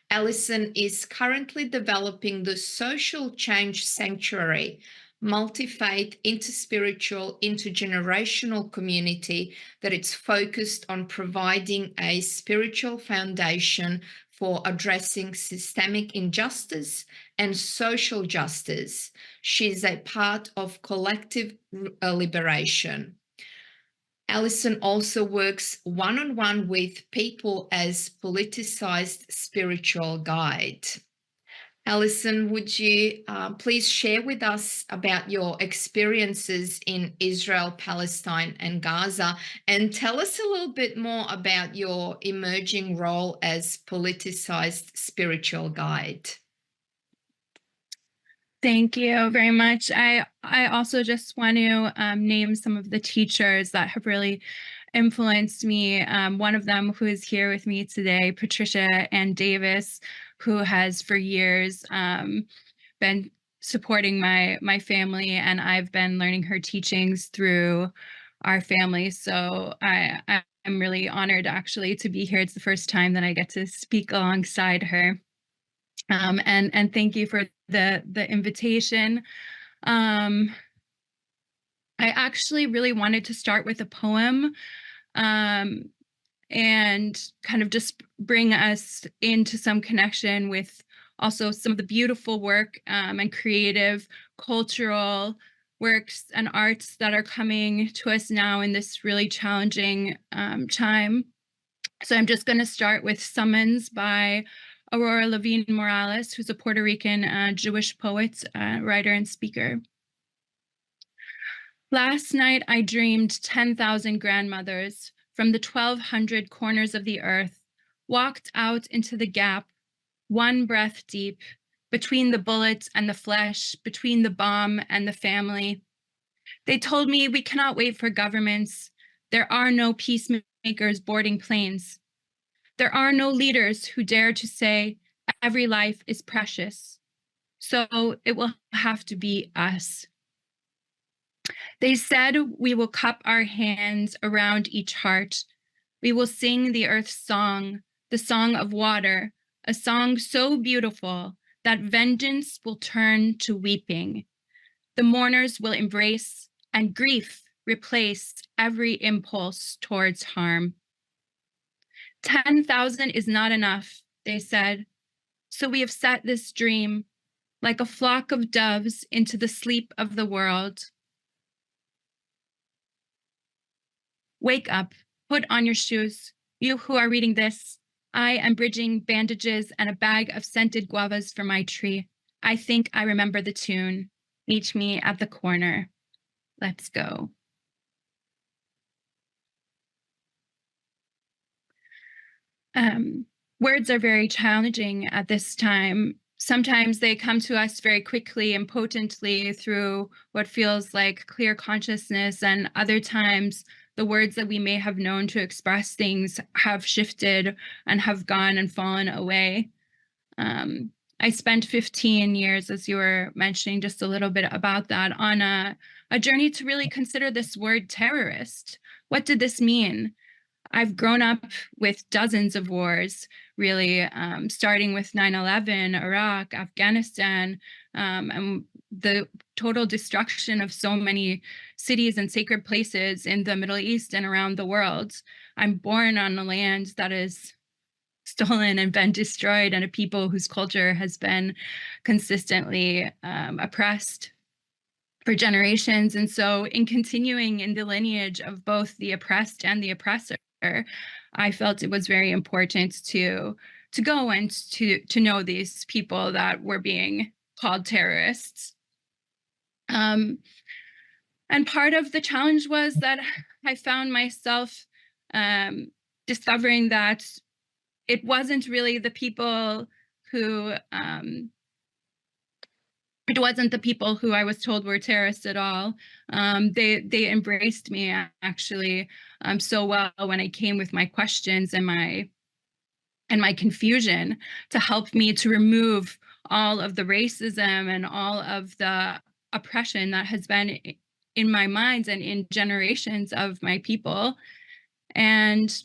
Alison is currently developing the Social Change Sanctuary, multi-faith, interspiritual, intergenerational community that it's focused on providing a spiritual foundation for addressing systemic injustice and social justice. She's a part of collective liberation. Alison also works one-on-one with people as politicized spiritual guide. Alison, would you please share with us about your experiences in Israel, Palestine, and Gaza, and tell us a little bit more about your emerging role as politicized spiritual guide? Thank you very much. I also just want to name some of the teachers that have really influenced me. One of them who is here with me today, Patricia Ann Davis, who has for years been supporting my family, and I've been learning her teachings through our family. So I'm really honored actually to be here. It's the first time that I get to speak alongside her. And thank you for the invitation. I actually really wanted to start with a poem and kind of just bring us into some connection with also some of the beautiful work and creative cultural works and arts that are coming to us now in this really challenging time. So I'm just going to start with Summons by Aurora Levine Morales, who's a Puerto Rican Jewish poet, writer, and speaker. Last night, I dreamed 10,000 grandmothers from the 1,200 corners of the earth walked out into the gap, one breath deep, between the bullet and the flesh, between the bomb and the family. They told me we cannot wait for governments. There are no peacemakers boarding planes. There are no leaders who dare to say every life is precious. So it will have to be us. They said we will cup our hands around each heart. We will sing the earth's song, the song of water, a song so beautiful that vengeance will turn to weeping. The mourners will embrace and grief replace every impulse towards harm. 10,000 is not enough, they said. So we have set this dream like a flock of doves into the sleep of the world. Wake up, put on your shoes. You who are reading this, I am bridging bandages and a bag of scented guavas for my tree. I think I remember the tune. Meet me at the corner. Let's go. Words are very challenging at this time. Sometimes they come to us very quickly and potently through what feels like clear consciousness, and other times the words that we may have known to express things have shifted and have gone and fallen away. I spent 15 years, as you were mentioning just a little bit about that, on a journey to really consider this word terrorist. What did this mean? I've grown up with dozens of wars, really, starting with 9/11, Iraq, Afghanistan, and the total destruction of so many cities and sacred places in the Middle East and around the world. I'm born on a land that is stolen and been destroyed, and a people whose culture has been consistently oppressed for generations. And so in continuing in the lineage of both the oppressed and the oppressor, I felt it was very important to go and to know these people that were being called terrorists. And part of the challenge was that I found myself discovering that it wasn't really the people who it wasn't the people who I was told were terrorists at all. They embraced me actually so well when I came with my questions and my confusion, to help me to remove all of the racism and all of the oppression that has been in my mind and in generations of my people. And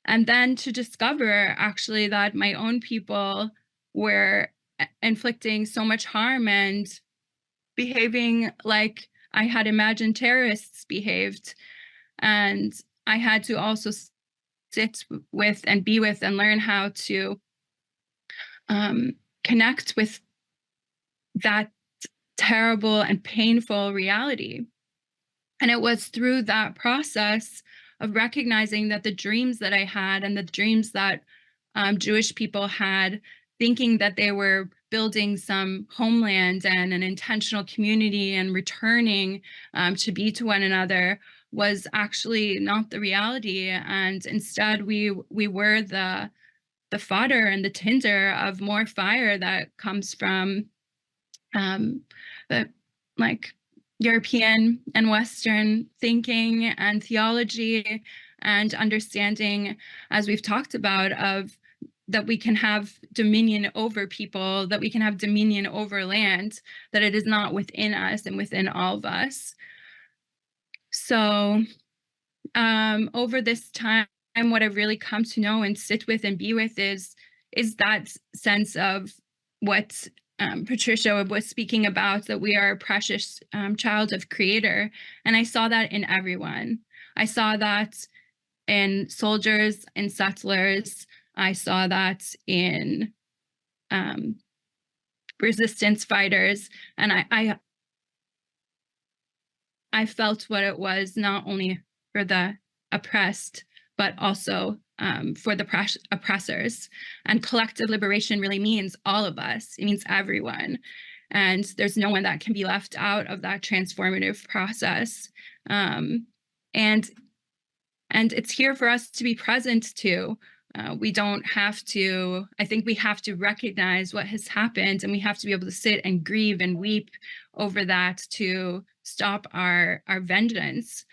then to discover actually that my own people were inflicting so much harm and behaving like I had imagined terrorists behaved. And I had to also sit with and be with and learn how to connect with that terrible and painful reality. And it was through that process of recognizing that the dreams that I had and the dreams that Jewish people had, thinking that they were building some homeland and an intentional community and returning to be to one another, was actually not the reality. And instead we were the fodder and the tinder of more fire that comes from the like European and Western thinking and theology and understanding, as we've talked about, of that we can have dominion over people, that we can have dominion over land, that it is not within us and within all of us. So over this time, what I've really come to know and sit with and be with is that sense of what Patricia was speaking about, that we are a precious child of Creator. And I saw that in everyone. I saw that in soldiers and settlers. I saw that in resistance fighters. And I felt what it was, not only for the oppressed, but also for the oppressors. And collective liberation really means all of us. It means everyone. And there's no one that can be left out of that transformative process. And it's here for us to be present to. We don't have to, I think we have to recognize what has happened, and we have to be able to sit and grieve and weep over that to stop our vengeance.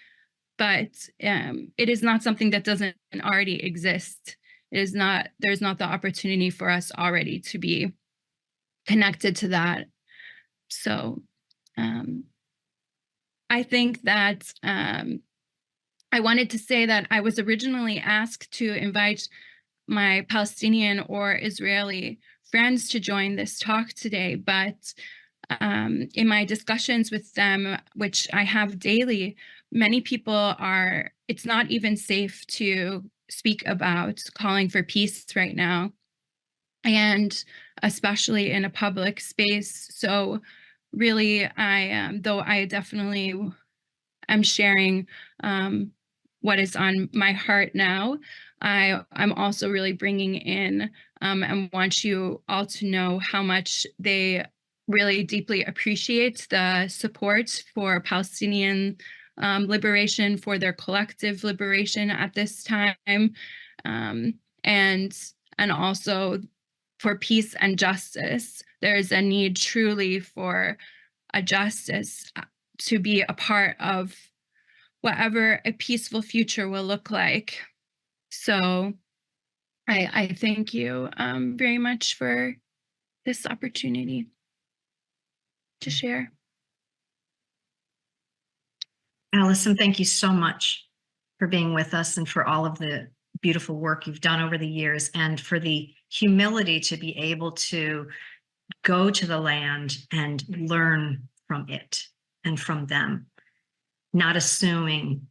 But it is not something that doesn't already exist. It is not, there's not the opportunity for us already to be connected to that. So I think that I wanted to say that I was originally asked to invite my Palestinian or Israeli friends to join this talk today, but in my discussions with them, which I have daily, many people are, it's not even safe to speak about calling for peace right now, and especially in a public space. So really, though I definitely am sharing what is on my heart now, I'm also really bringing in and want you all to know how much they really deeply appreciate the support for Palestinian liberation, for their collective liberation at this time, and also for peace and justice. There is a need truly for a justice to be a part of whatever a peaceful future will look like. So I thank you very much for this opportunity to share. Allison, thank you so much for being with us and for all of the beautiful work you've done over the years, and for the humility to be able to go to the land and learn from it and from them, not assuming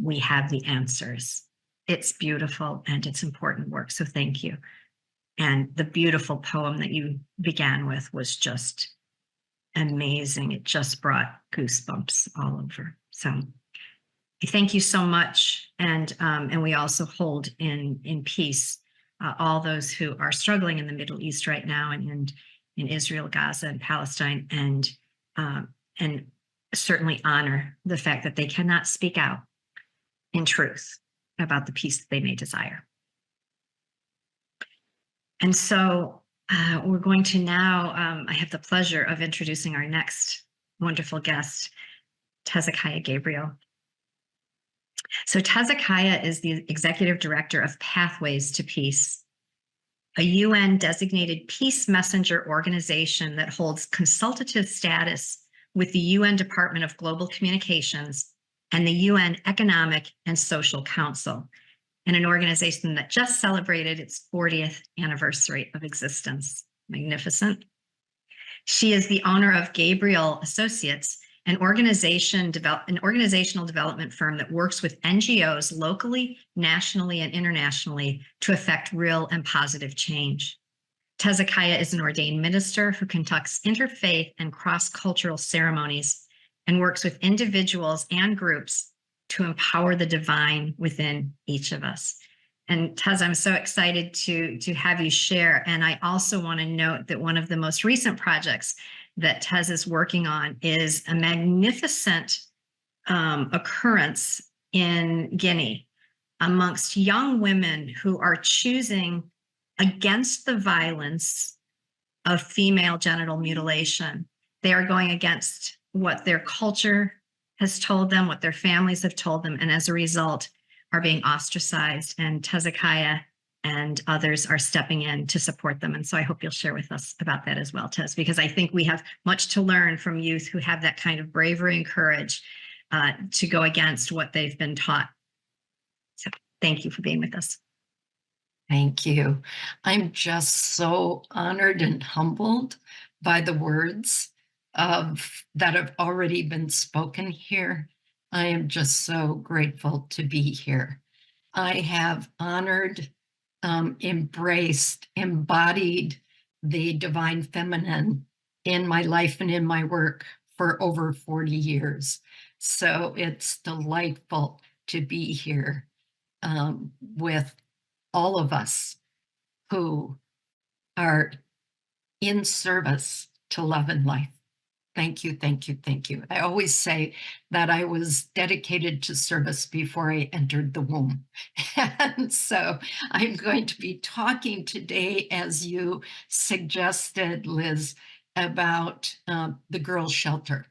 we have the answers. It's beautiful and it's important work. So thank you. And the beautiful poem that you began with was just amazing. It just brought goosebumps all over. So I thank you so much. And we also hold in peace all those who are struggling in the Middle East right now, and in Israel, Gaza, and Palestine, and certainly honor the fact that they cannot speak out in truth about the peace that they may desire. And so we're going to now, I have the pleasure of introducing our next wonderful guest, Hezekiah Gabriel. So Hezekiah is the executive director of Pathways to Peace, a UN designated peace messenger organization that holds consultative status with the UN Department of Global Communications and the UN Economic and Social Council, and an organization that just celebrated its 40th anniversary of existence. Magnificent. She is the owner of Gabriel Associates, an organizational development firm that works with NGOs locally, nationally, and internationally to effect real and positive change. Hezekiah is an ordained minister who conducts interfaith and cross-cultural ceremonies and works with individuals and groups to empower the divine within each of us. And Tez, I'm so excited to have you share. And I also want to note that one of the most recent projects that Tez is working on is a magnificent occurrence in Guinea amongst young women who are choosing against the violence of female genital mutilation. They are going against what their culture has told them, what their families have told them, and as a result are being ostracized. And Hezekiah and others are stepping in to support them. And so I hope you'll share with us about that as well, Tez, because I think we have much to learn from youth who have that kind of bravery and courage to go against what they've been taught. So thank you for being with us. Thank you. I'm just so honored and humbled by the words that have already been spoken here. I am just so grateful to be here. I have honored, embraced, embodied the divine feminine in my life and in my work for over 40 years. So it's delightful to be here with all of us who are in service to love and life. Thank you, thank you, thank you. I always say that I was dedicated to service before I entered the womb. And so I'm going to be talking today, as you suggested, Liz, about the girls' shelter.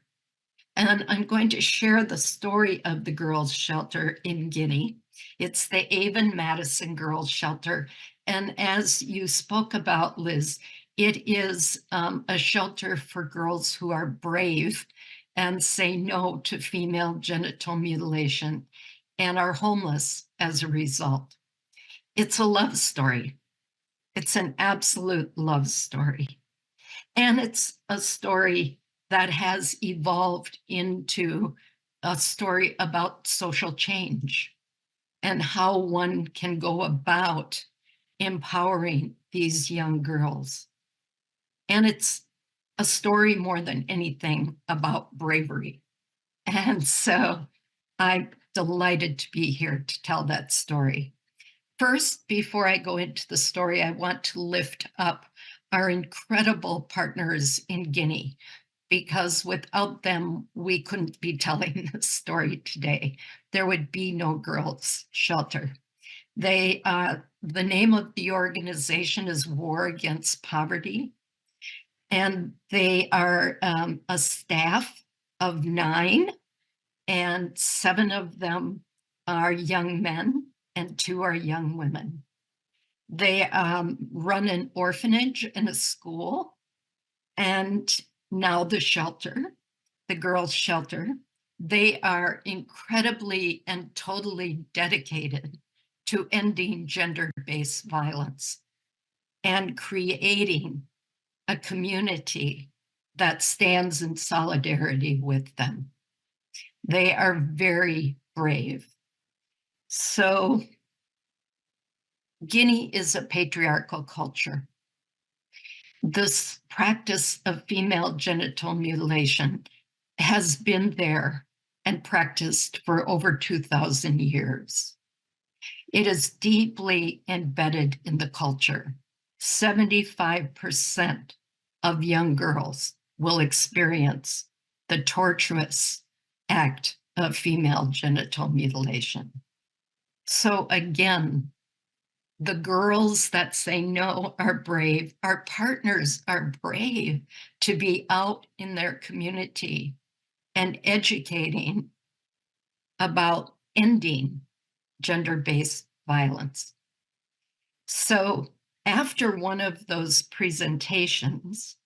And I'm going to share the story of the girls' shelter in Guinea. It's the Avon Madison Girls' Shelter. And as you spoke about, Liz, it is a shelter for girls who are brave and say no to female genital mutilation and are homeless as a result. It's a love story. It's an absolute love story. And it's a story that has evolved into a story about social change and how one can go about empowering these young girls. And it's a story more than anything about bravery. And so I'm delighted to be here to tell that story. First, before I go into the story, I want to lift up our incredible partners in Guinea, because without them, we couldn't be telling this story today. There would be no girls' shelter. The name of the organization is War Against Poverty, and they are a staff of 9, and 7 of them are young men and 2 are young women. They run an orphanage and a school, and now the shelter, the girls' shelter. They are incredibly and totally dedicated to ending gender-based violence and creating a community that stands in solidarity with them. They are very brave. So Guinea is a patriarchal culture. This practice of female genital mutilation has been there and practiced for over 2,000 years. It is deeply embedded in the culture. 75% of young girls will experience the torturous act of female genital mutilation. So again, the girls that say no are brave. Our partners are brave to be out in their community and educating about ending gender-based violence. So after one of those presentations,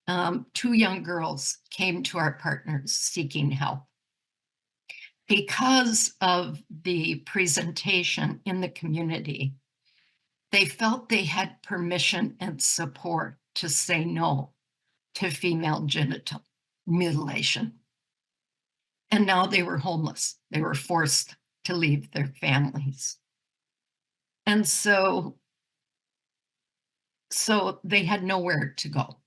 2 young girls came to our partners seeking help. Because of the presentation in the community, they felt they had permission and support to say no to female genital mutilation. And now they were homeless. They were forced to leave their families. And so they had nowhere to go.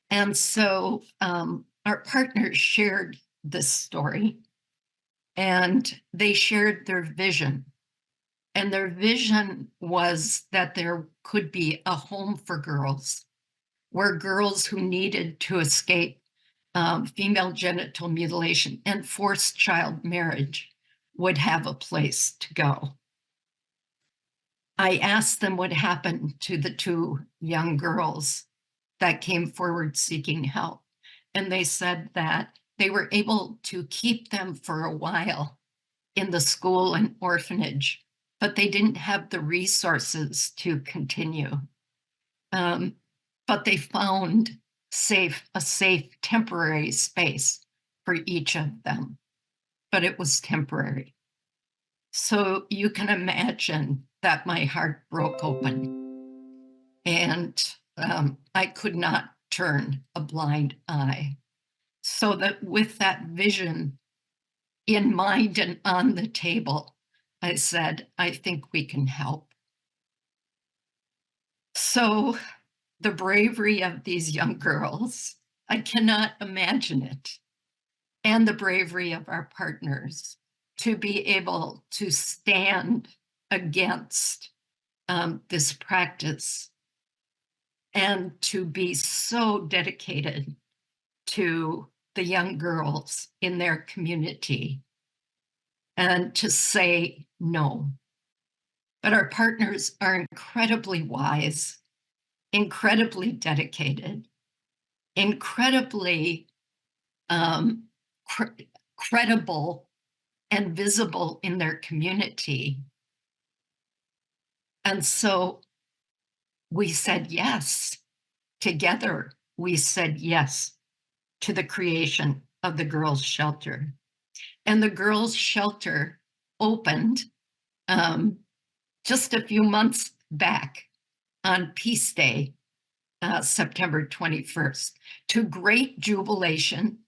And so our partners shared this story, and they shared their vision. And their vision was that there could be a home for girls, where girls who needed to escape female genital mutilation and forced child marriage would have a place to go. I asked them what happened to the 2 young girls that came forward seeking help. And they said that they were able to keep them for a while in the school and orphanage, but they didn't have the resources to continue. But they found a safe temporary space for each of them, but it was temporary. So you can imagine that my heart broke open, and I could not turn a blind eye. So that with that vision in mind and on the table, I said, I think we can help. So the bravery of these young girls, I cannot imagine it. And the bravery of our partners to be able to stand against this practice and to be so dedicated to the young girls in their community and to say no. But our partners are incredibly wise, incredibly dedicated, incredibly credible and visible in their community. And so we said yes. Together, we said yes to the creation of the girls' shelter. And the girls' shelter opened just a few months back on Peace Day, September 21st, to great jubilation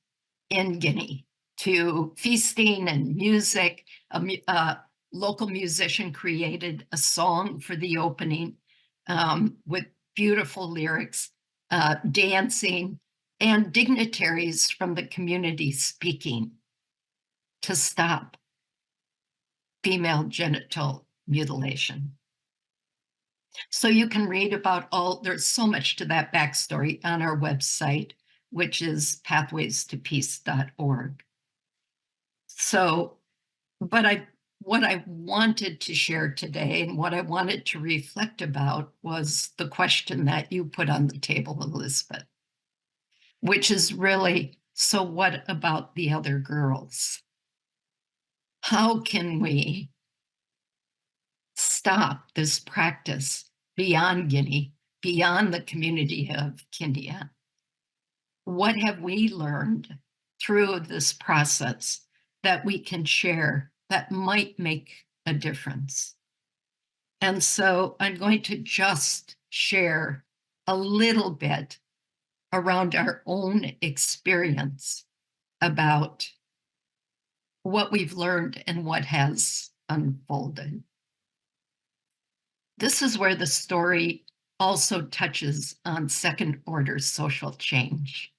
in Guinea, to feasting and music. A local musician created a song for the opening with beautiful lyrics, dancing, and dignitaries from the community speaking to stop female genital mutilation. So you can read about there's so much to that backstory on our website, which is pathwaystopeace.org. So, but what I wanted to share today and what I wanted to reflect about was the question that you put on the table, Elisabeth, which is really, so what about the other girls? How can we stop this practice beyond Guinea, beyond the community of Kenya? What have we learned through this process that we can share that might make a difference? And so I'm going to just share a little bit around our own experience about what we've learned and what has unfolded. This is where the story also touches on second order social change,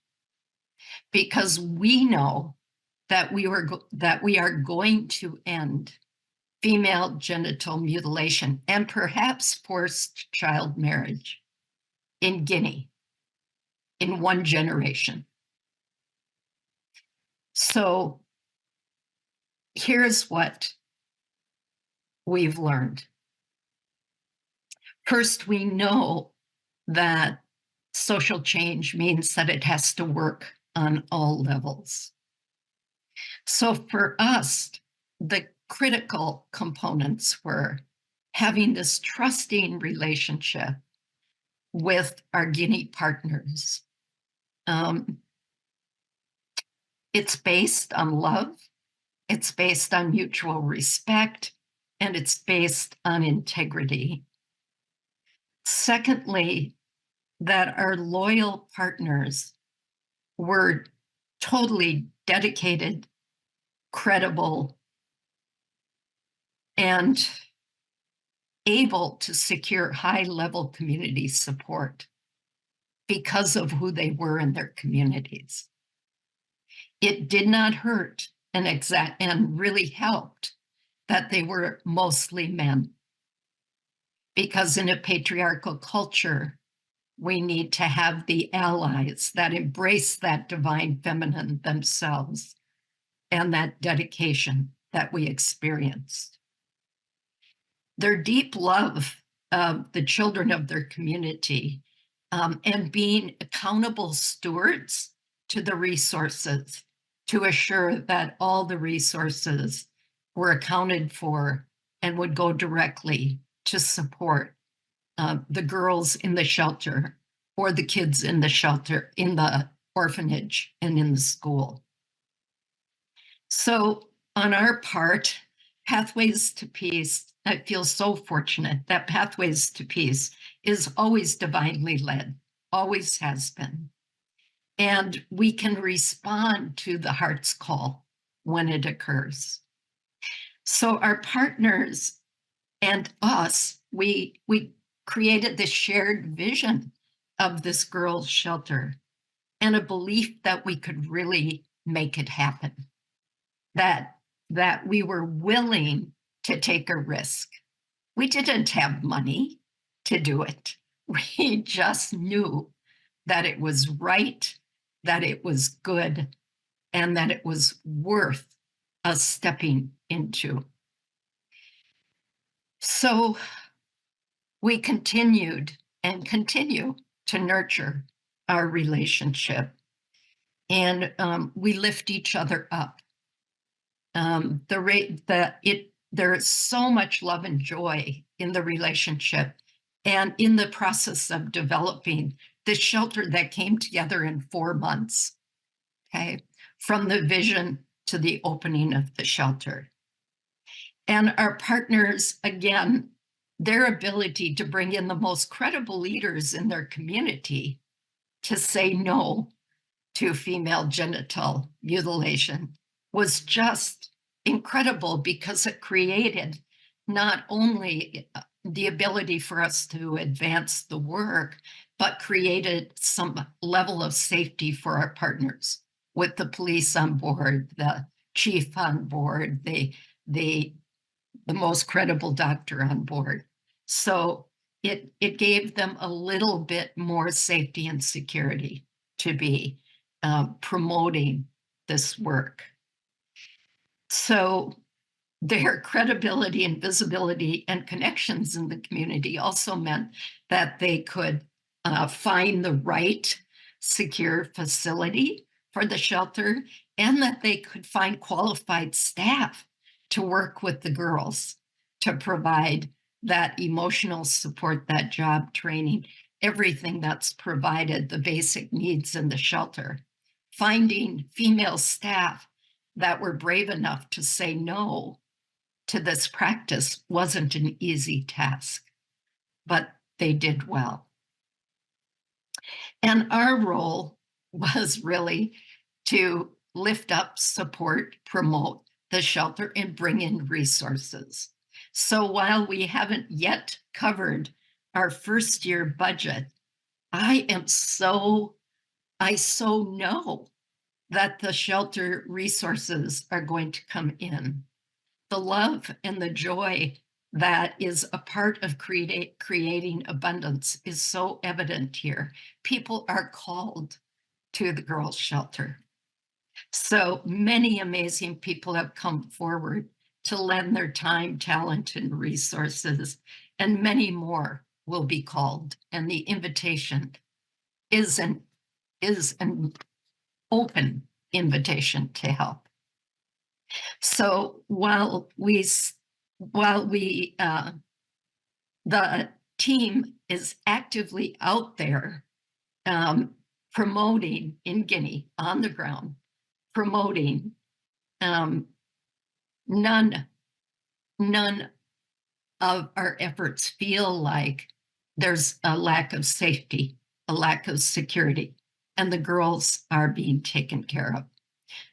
because we know that we are going to end female genital mutilation and perhaps forced child marriage in Guinea in one generation. So here's what we've learned. First, we know that social change means that it has to work on all levels. So for us, the critical components were having this trusting relationship with our Guinea partners. It's based on love, it's based on mutual respect, and it's based on integrity. Secondly, that our loyal partners were totally dedicated, credible, and able to secure high-level community support because of who they were in their communities. It did not hurt and really helped that they were mostly men, because in a patriarchal culture, we need to have the allies that embrace that divine feminine themselves and that dedication that we experienced. Their deep love of the children of their community and being accountable stewards to the resources to assure that all the resources were accounted for and would go directly to support the girls in the shelter or the kids in the shelter, in the orphanage and in the school. So on our part, Pathways to Peace, I feel so fortunate that Pathways to Peace is always divinely led, always has been. And we can respond to the heart's call when it occurs. So our partners and us, we created this shared vision of this girls' shelter and a belief that we could really make it happen, that we were willing to take a risk. We didn't have money to do it. We just knew that it was right, that it was good, and that it was worth us stepping into. So we continued and continue to nurture our relationship, and we lift each other up. There is so much love and joy in the relationship and in the process of developing this shelter that came together in 4 months, okay, from the vision to the opening of the shelter. And our partners, again, their ability to bring in the most credible leaders in their community to say no to female genital mutilation was just incredible, because it created not only the ability for us to advance the work, but created some level of safety for our partners, with the police on board, the chief on board, the the most credible doctor on board. So it gave them a little bit more safety and security to be promoting this work. So their credibility and visibility and connections in the community also meant that they could find the right secure facility for the shelter, and that they could find qualified staff to work with the girls to provide that emotional support, that job training, everything that's provided, the basic needs in the shelter. Finding female staff that were brave enough to say no to this practice wasn't an easy task, but they did well. And our role was really to lift up, support, promote the shelter, and bring in resources. So while we haven't yet covered our first year budget, I so know that the shelter resources are going to come in. The love and the joy that is a part of creating abundance is so evident here. People are called to the girls' shelter. So many amazing people have come forward to lend their time, talent, and resources, and many more will be called. And the invitation is an open invitation to help. So while the team is actively out there promoting in Guinea on the ground, promoting, none of our efforts feel like there's a lack of safety, a lack of security, and the girls are being taken care of.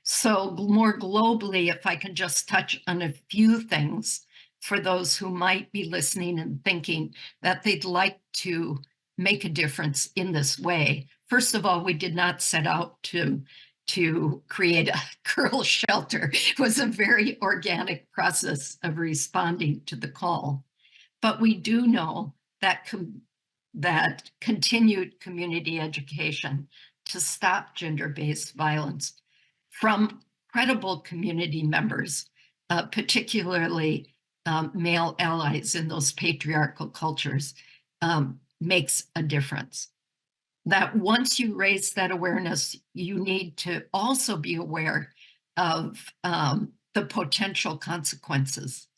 So more globally, if I can just touch on a few things for those who might be listening and thinking that they'd like to make a difference in this way. First of all, we did not set out to create a girl shelter. It was a very organic process of responding to the call. But we do know that that continued community education to stop gender-based violence from credible community members, particularly male allies in those patriarchal cultures, makes a difference. That once you raise that awareness, you need to also be aware of the potential consequences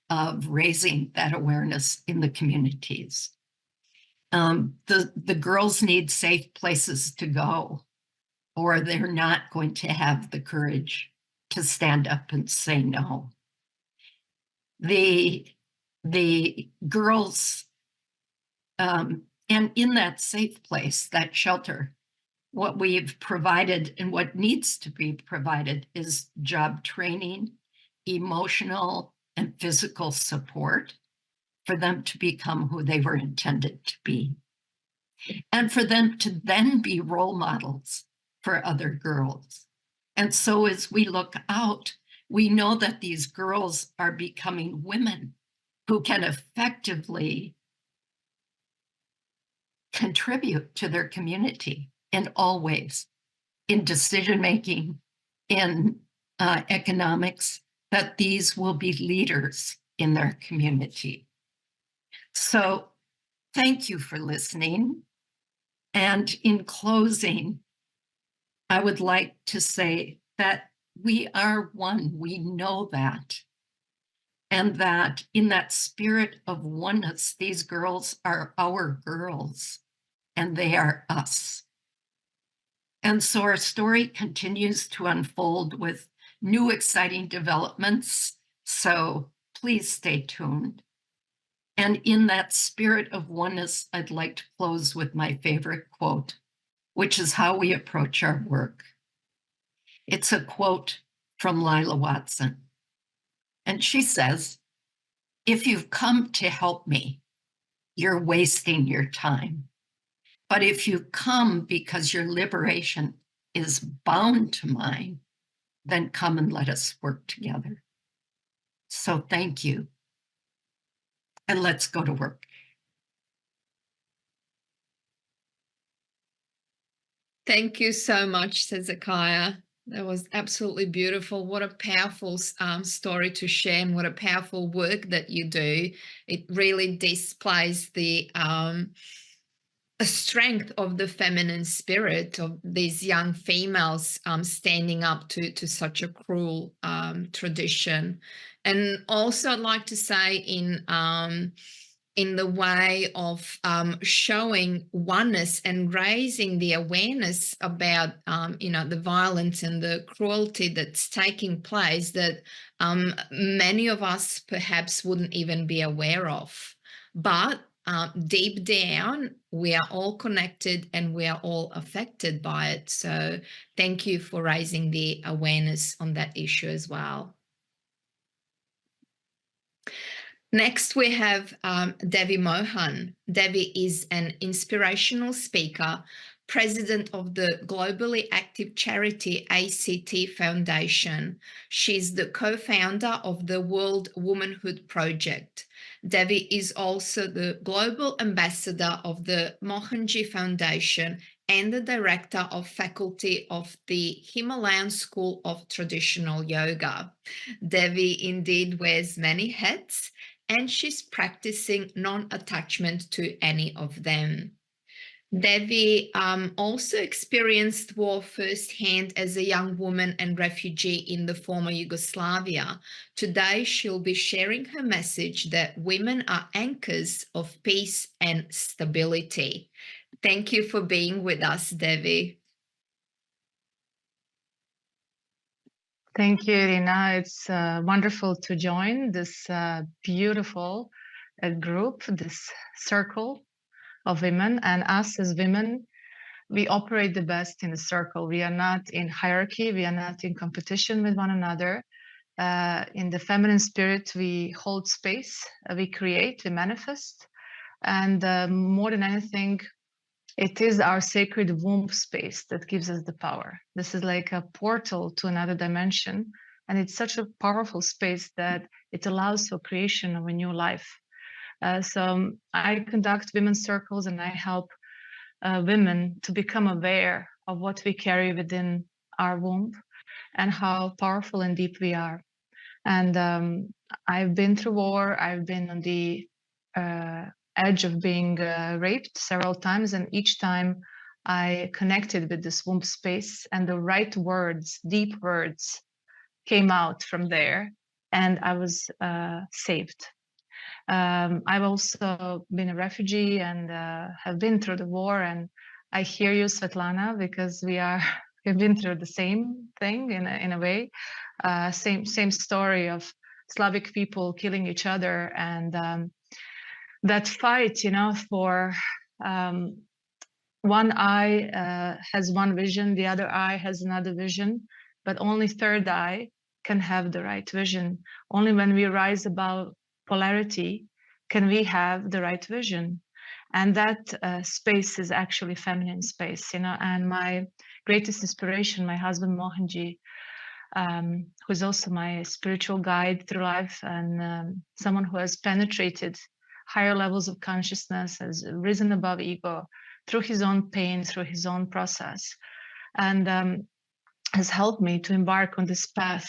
of raising that awareness in the communities. The girls need safe places to go, or they're not going to have the courage to stand up and say no. The girls, and in that safe place, that shelter, what we've provided and what needs to be provided is job training, emotional and physical support for them to become who they were intended to be. And for them to then be role models for other girls. And so as we look out, we know that these girls are becoming women who can effectively contribute to their community in all ways, in decision-making, in economics, that these will be leaders in their community. So thank you for listening. And in closing, I would like to say that we are one, we know that. And that in that spirit of oneness, these girls are our girls and they are us. And so our story continues to unfold with new exciting developments. So please stay tuned. And in that spirit of oneness, I'd like to close with my favorite quote, which is how we approach our work. It's a quote from Lila Watson. And she says, "If you've come to help me, you're wasting your time. But if you come because your liberation is bound to mine, then come and let us work together." So thank you and let's go to work. Thank you so much, Hezekiah. That was absolutely beautiful. What a powerful story to share, and what a powerful work that you do. It really displays the strength of the feminine spirit of these young females standing up to such a cruel tradition. And also, I'd like to say in the way of showing oneness and raising the awareness about, the violence and the cruelty that's taking place that many of us perhaps wouldn't even be aware of. But deep down, we are all connected and we are all affected by it. So thank you for raising the awareness on that issue as well. Next, we have Devi Mohan. Devi is an inspirational speaker, president of the globally active charity ACT Foundation. She's the co-founder of the World Womanhood Project. Devi is also the global ambassador of the Mohanji Foundation and the director of faculty of the Himalayan School of Traditional Yoga. Devi indeed wears many hats, and she's practicing non-attachment to any of them. Devi also experienced war firsthand as a young woman and refugee in the former Yugoslavia. Today, she'll be sharing her message that women are anchors of peace and stability. Thank you for being with us, Devi. Thank you, Irina. It's wonderful to join this beautiful group, this circle of women. And us as women, we operate the best in the circle. We are not in hierarchy. We are not in competition with one another. In the feminine spirit, we hold space, we create, we manifest. And more than anything, it is our sacred womb space that gives us the power. This is like a portal to another dimension. And it's such a powerful space that it allows for creation of a new life. So I conduct women's circles and I help women to become aware of what we carry within our womb and how powerful and deep we are. And I've been through war. I've been on the edge of being raped several times, and each time I connected with this womb space, and the right words, deep words, came out from there, and I was saved. I've also been a refugee and have been through the war, and I hear you, Svetlana, because we've been through the same thing in a way, same story of Slavic people killing each other, and that fight, for one eye has one vision, the other eye has another vision, but only third eye can have the right vision. Only when we rise above polarity can we have the right vision. And that space is actually feminine space, and my greatest inspiration, my husband Mohanji, who's also my spiritual guide through life, and someone who has penetrated higher levels of consciousness, has risen above ego through his own pain, through his own process, and has helped me to embark on this path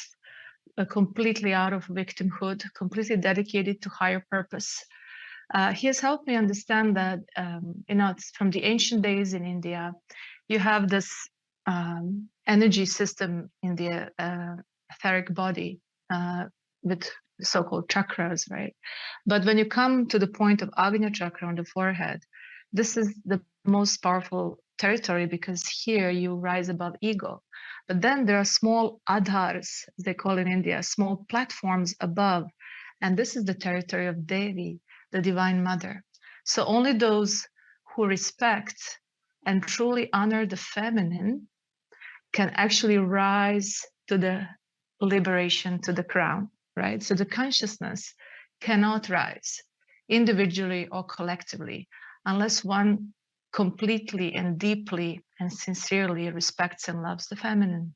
completely out of victimhood, completely dedicated to higher purpose. He has helped me understand that, it's from the ancient days in India, you have this energy system in the etheric body with so-called chakras, right? But when you come to the point of Agnya chakra on the forehead, this is the most powerful territory because here you rise above ego. But then there are small adhars, as they call in India, small platforms above. And this is the territory of Devi, the Divine Mother. So only those who respect and truly honor the feminine can actually rise to the liberation, to the crown, right? So the consciousness cannot rise individually or collectively unless one completely and deeply and sincerely respects and loves the feminine.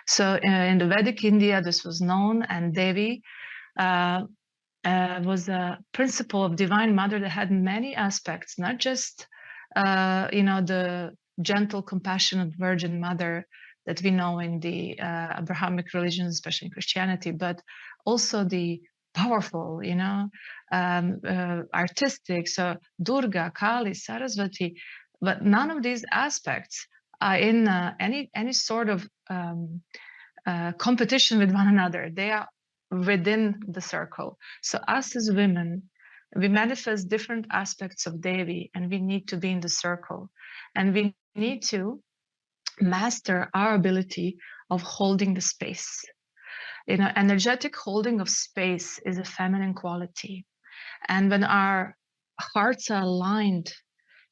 So in the Vedic India, this was known, and Devi was a principle of Divine Mother that had many aspects, not just the gentle, compassionate Virgin Mother that we know in the Abrahamic religions, especially in Christianity, but also the powerful, artistic, so Durga, Kali, Saraswati, but none of these aspects are in any sort of competition with one another. They are within the circle. So us as women, we manifest different aspects of Devi, and we need to be in the circle, and we need to master our ability of holding the space. Energetic holding of space is a feminine quality. And when our hearts are aligned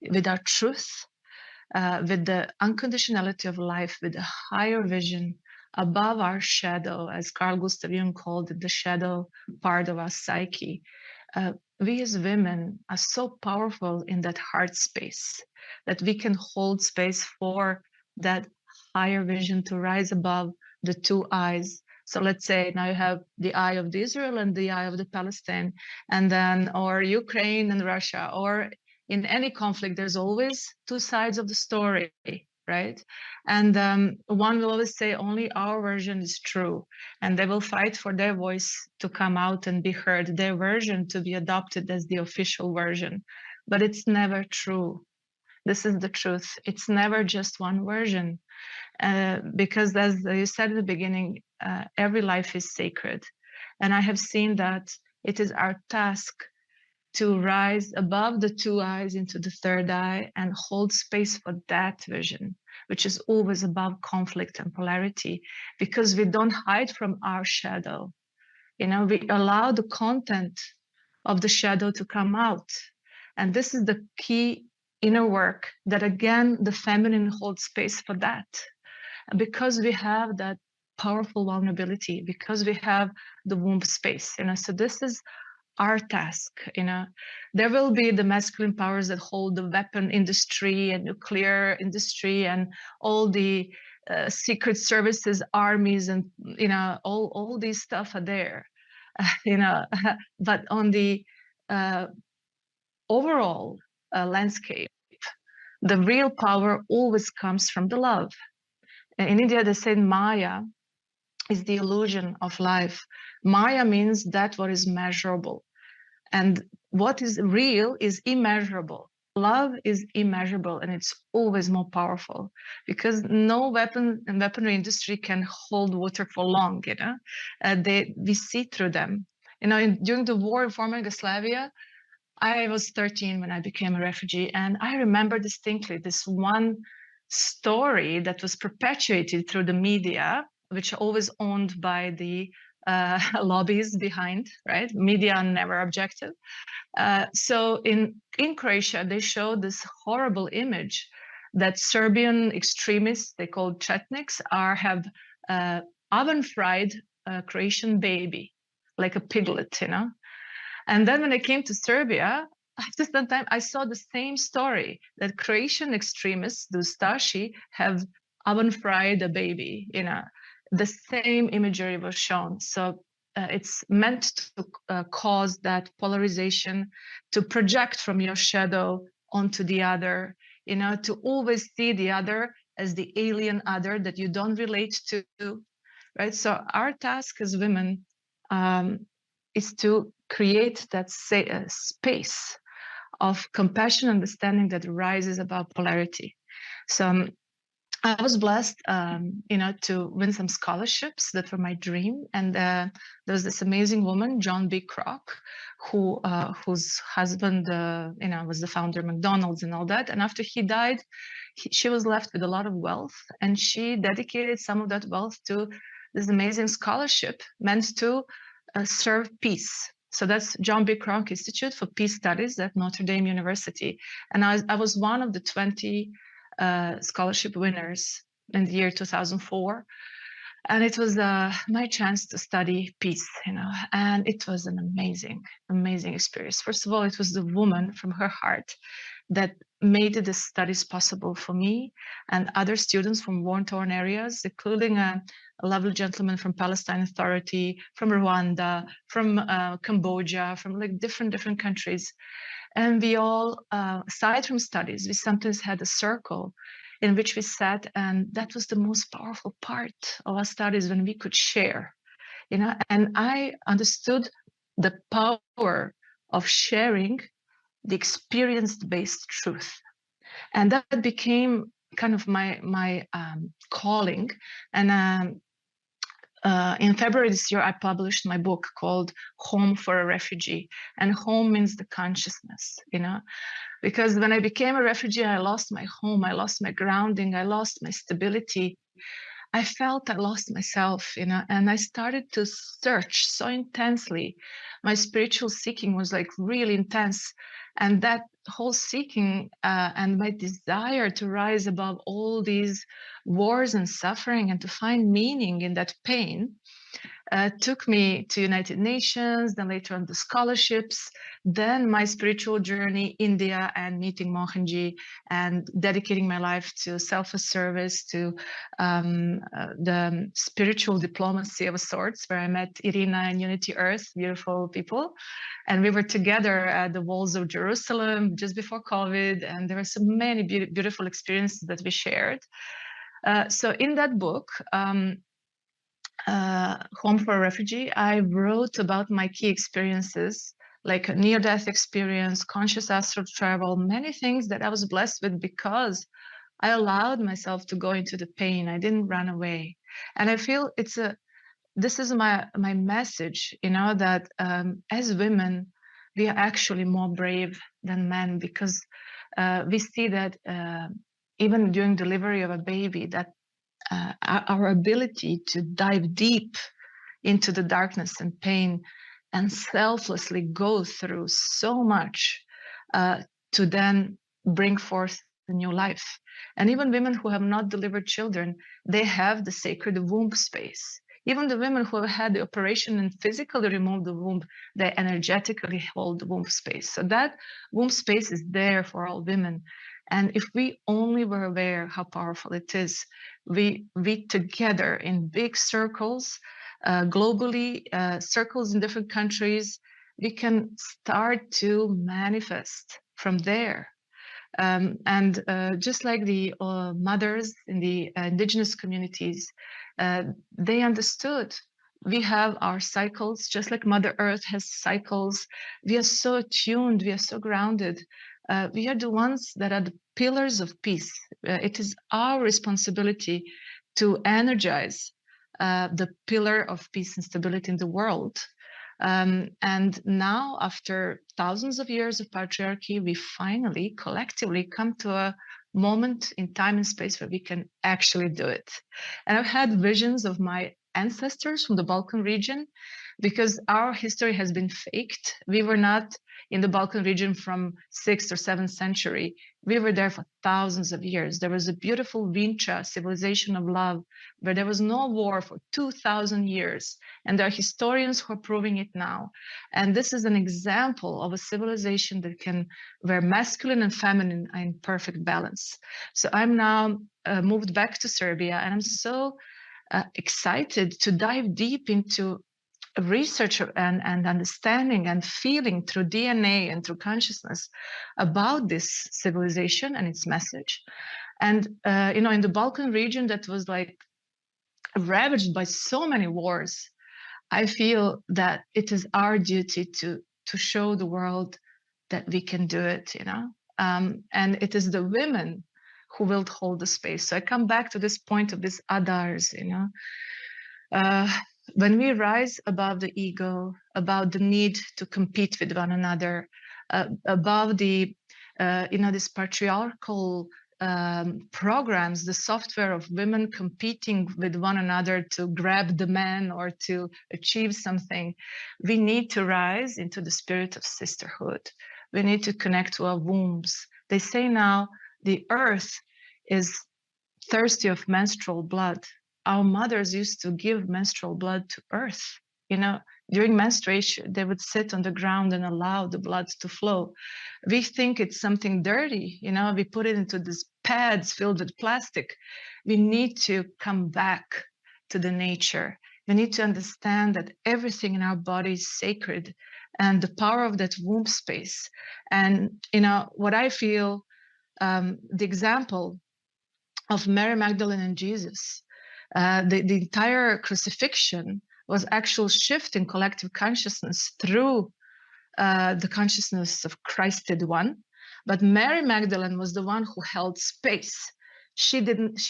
with our truth, with the unconditionality of life, with a higher vision above our shadow, as Carl Gustav Jung called it, the shadow part of our psyche, we as women are so powerful in that heart space that we can hold space for that higher vision to rise above the two eyes. So let's say now you have the eye of the Israel and the eye of the Palestine, and then, or Ukraine and Russia, or in any conflict, there's always two sides of the story, right? And one will always say only our version is true, and they will fight for their voice to come out and be heard, their version to be adopted as the official version. But it's never true. This is the truth. It's never just one version. Because as you said at the beginning, every life is sacred. And I have seen that it is our task to rise above the two eyes into the third eye and hold space for that vision, which is always above conflict and polarity, because we don't hide from our shadow. We allow the content of the shadow to come out. And this is the key inner work that, again, the feminine holds space for that. Because we have that powerful vulnerability, because we have the womb space, so this is our task. There will be the masculine powers that hold the weapon industry and nuclear industry and all the secret services, armies, and all these stuff are there. But on the overall landscape, the real power always comes from the love. In India, they say Maya is the illusion of life. Maya means that what is measurable. And what is real is immeasurable. Love is immeasurable, and it's always more powerful, because no weapon and weaponry industry can hold water for long. We see through them. During the war in former Yugoslavia, I was 13 when I became a refugee, and I remember distinctly this one story that was perpetuated through the media, which are always owned by the lobbies behind, right? Media are never objective. So in Croatia, they showed this horrible image that Serbian extremists, they called Chetniks, have oven-fried Croatian baby, like a piglet, And then when I came to Serbia, just that time I saw the same story, that Croatian extremists, the Ustashi, have oven-fried a baby, The same imagery was shown. So it's meant to cause that polarization, to project from your shadow onto the other, to always see the other as the alien other that you don't relate to, right? So our task as women is to create that space of compassion, understanding that rises above polarity. So I was blessed, to win some scholarships that were my dream. And there was this amazing woman, John B. Kroc, whose husband, was the founder of McDonald's and all that. And after he died, she was left with a lot of wealth, and she dedicated some of that wealth to this amazing scholarship meant to serve peace. So that's John B. Kroc Institute for Peace Studies at Notre Dame University. And I was one of the 20 scholarship winners in the year 2004. And it was my chance to study peace, and it was an amazing, amazing experience. First of all, it was the woman from her heart that made the studies possible for me and other students from war-torn areas, including a lovely gentleman from Palestine Authority, from Rwanda, from Cambodia, from like different countries. And we all, aside from studies, we sometimes had a circle in which we sat, and that was the most powerful part of our studies, when we could share, you know. And I understood the power of sharing the experience-based truth, and that became kind of my calling. And in February this year, I published my book called Home for a Refugee. And home means the consciousness, you know, because when I became a refugee, I lost my home, I lost my grounding, I lost my stability. I felt I lost myself, you know, and I started to search so intensely. My spiritual seeking was like really intense. And that whole seeking and my desire to rise above all these wars and suffering and to find meaning in that pain took me to United Nations, then later on the scholarships, then my spiritual journey, India, and meeting Mohanji, and dedicating my life to self-service, to the spiritual diplomacy of sorts, where I met Irina and Unity Earth, beautiful people. And we were together at the walls of Jerusalem just before COVID, and there were so many beautiful experiences that we shared. So in that book, Home for a Refugee, I wrote about my key experiences, like a near-death experience, conscious astral travel, many things that I was blessed with because I allowed myself to go into the pain. I didn't run away. And I feel this is my message, you know, that as women, we are actually more brave than men, because we see that even during delivery of a baby, that our ability to dive deep into the darkness and pain and selflessly go through so much to then bring forth a new life. And even women who have not delivered children, they have the sacred womb space. Even the women who have had the operation and physically removed the womb, they energetically hold the womb space. So that womb space is there for all women. And if we only were aware how powerful it is, we together in big circles, globally, circles in different countries, we can start to manifest from there. And just like the mothers in the indigenous communities, they understood. We have our cycles, just like Mother Earth has cycles. We are so attuned, we are so grounded. We are the ones that are the pillars of peace. It is our responsibility to energize the pillar of peace and stability in the world. And now, after thousands of years of patriarchy, we finally collectively come to a moment in time and space where we can actually do it. And I've had visions of my ancestors from the Balkan region, because our history has been faked. We were not in the Balkan region from 6th or 7th century. We were there for thousands of years. There was a beautiful Vincha civilization of love, where there was no war for 2,000 years. And there are historians who are proving it now. And this is an example of a civilization that where masculine and feminine are in perfect balance. So I'm now moved back to Serbia, and I'm so excited to dive deep into research and understanding and feeling through DNA and through consciousness about this civilization and its message. And you know, in the Balkan region that was like ravaged by so many wars, I feel that it is our duty to show the world that we can do it, you know. And it is the women who will hold the space. So I come back to this point of these adars, you know. When we rise above the ego, about the need to compete with one another, above the, you know, this patriarchal programs, the software of women competing with one another to grab the man or to achieve something, we need to rise into the spirit of sisterhood. We need to connect to our wombs. They say now the earth is thirsty of menstrual blood. Our mothers used to give menstrual blood to earth. during menstruation, they would sit on the ground and allow the blood to flow. We think it's something dirty, we put it into these pads filled with plastic. We need to come back to the nature. We need to understand that everything in our body is sacred, and the power of that womb space. And, what I feel, the example of Mary Magdalene and Jesus, the entire crucifixion was actual shift in collective consciousness through the consciousness of Christed One. But Mary Magdalene was the one who held space. She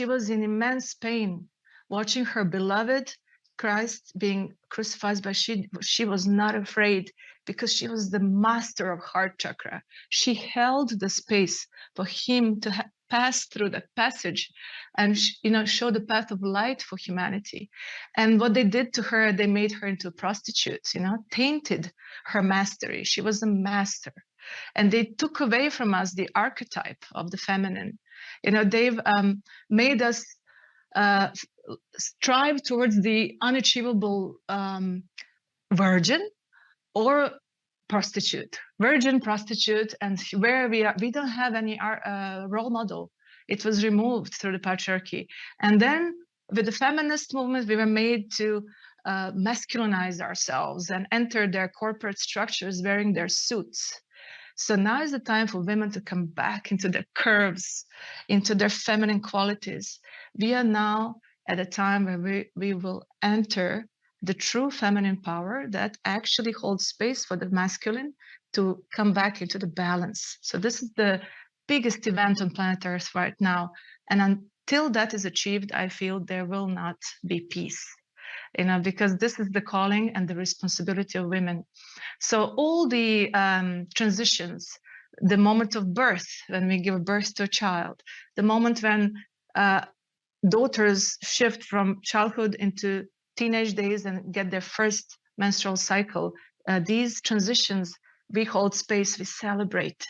was in immense pain watching her beloved Christ being crucified, but she was not afraid because she was the master of heart chakra. She held the space for him to pass through that passage and show the path of light for humanity. And what they did to her, they made her into a prostitute, tainted her mastery. She was a master. And they took away from us the archetype of the feminine. They've made us strive towards the unachievable virgin or prostitute, virgin, prostitute, and where we don't have any role model. It was removed through the patriarchy. And then with the feminist movement, we were made to masculinize ourselves and enter their corporate structures wearing their suits. So now is the time for women to come back into their curves, into their feminine qualities. We are now at a time where we will enter the true feminine power that actually holds space for the masculine to come back into the balance. So this is the biggest event on planet Earth right now. And until that is achieved, I feel there will not be peace, because this is the calling and the responsibility of women. So all the transitions, the moment of birth, when we give birth to a child, the moment when daughters shift from childhood into teenage days and get their first menstrual cycle, these transitions, we hold space, we celebrate,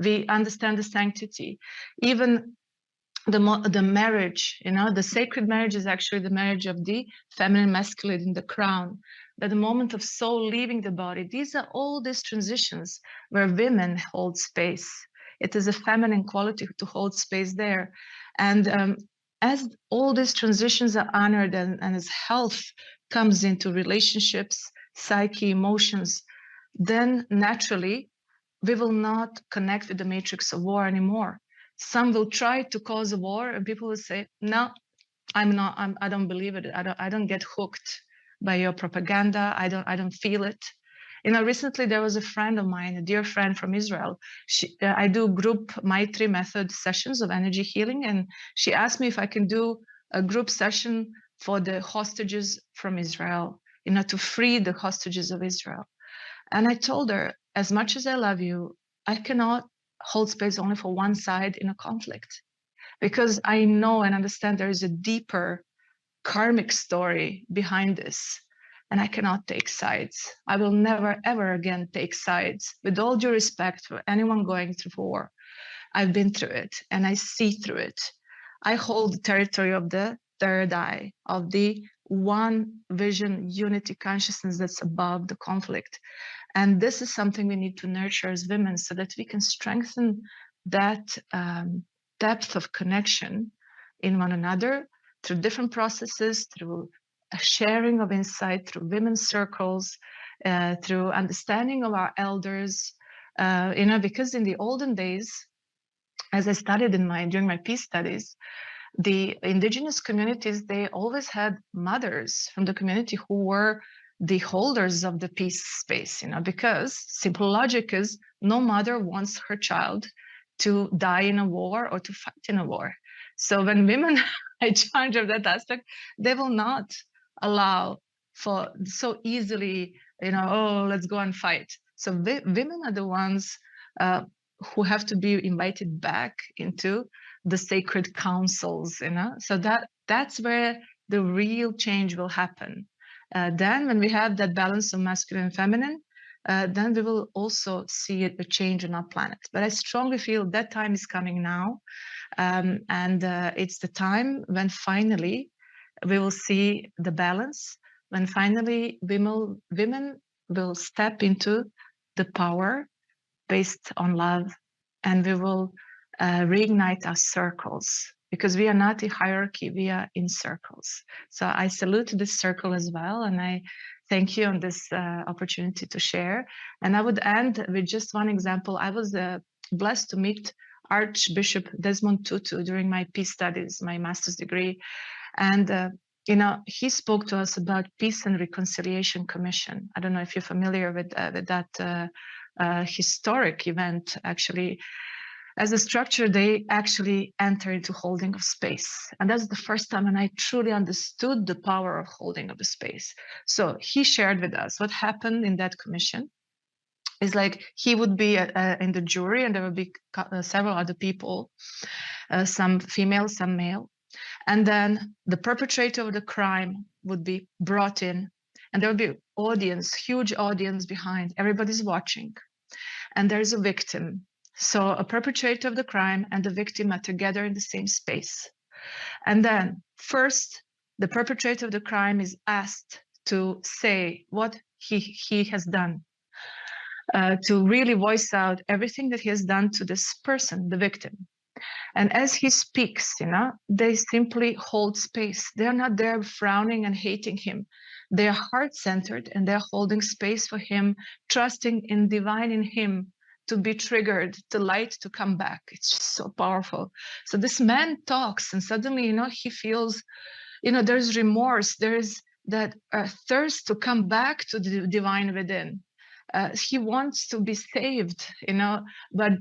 we understand the sanctity. Even the marriage, the sacred marriage is actually the marriage of the feminine masculine in the crown. That the moment of soul leaving the body, these are all these transitions where women hold space. It is a feminine quality to hold space there. And as all these transitions are honored and as health comes into relationships, psyche, emotions, then naturally we will not connect with the matrix of war anymore. Some will try to cause a war and people will say, no, I don't believe it. I don't get hooked by your propaganda. I don't feel it. Recently there was a friend of mine, a dear friend from Israel. I do group Maitri method sessions of energy healing, and she asked me if I can do a group session for the hostages from Israel, to free the hostages of Israel. And I told her, as much as I love you, I cannot hold space only for one side in a conflict, because I know and understand there is a deeper karmic story behind this. And I cannot take sides. I will never, ever again take sides. With all due respect for anyone going through war, I've been through it and I see through it. I hold the territory of the third eye, of the one vision, unity consciousness that's above the conflict. And this is something we need to nurture as women so that we can strengthen that depth of connection in one another through different processes, through a sharing of insight, through women's circles, through understanding of our elders, because in the olden days, as I studied during my peace studies, the indigenous communities, they always had mothers from the community who were the holders of the peace space, because simple logic is no mother wants her child to die in a war or to fight in a war. So when women are in charge of that aspect, they will not allow for so easily, let's go and fight. So women are the ones who have to be invited back into the sacred councils, so that's where the real change will happen. Then when we have that balance of masculine and feminine, then we will also see a change on our planet. But I strongly feel that time is coming now. And it's the time when finally we will see the balance when finally women will step into the power based on love, and we will reignite our circles, because we are not in hierarchy, we are in circles. So I salute this circle as well, and I thank you on this opportunity to share. And I would end with just one example. I was blessed to meet Archbishop Desmond Tutu during my peace studies, my master's degree. And he spoke to us about Peace and Reconciliation Commission. I don't know if you're familiar with that historic event. Actually, as a structure, they actually enter into holding of space. And that's the first time when I truly understood the power of holding of the space. So he shared with us what happened in that commission. Is like he would be in the jury, and there would be several other people, some female, some male. And then the perpetrator of the crime would be brought in, and there would be audience, huge audience behind. Everybody's watching, and there's a victim. So a perpetrator of the crime and the victim are together in the same space. And then first, the perpetrator of the crime is asked to say what he has done, to really voice out everything that he has done to this person, the victim. And as he speaks, they simply hold space. They're not there frowning and hating him. They're heart-centered, and they're holding space for him, trusting in divine in him to be triggered, the light to come back. It's just so powerful. So this man talks, and suddenly, he feels, there's remorse. There's that thirst to come back to the divine within. He wants to be saved, but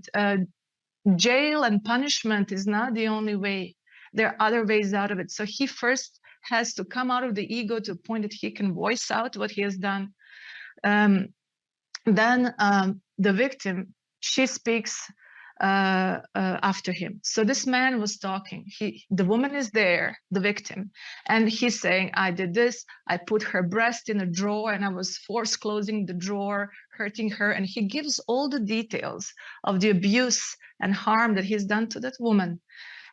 jail and punishment is not the only way. There are other ways out of it. So he first has to come out of the ego to a point that he can voice out what he has done. Then the victim, she speaks after him. So this man was talking. The woman is there, the victim, and he's saying, I did this, I put her breast in a drawer and I was force closing the drawer, hurting her. And he gives all the details of the abuse and harm that he's done to that woman.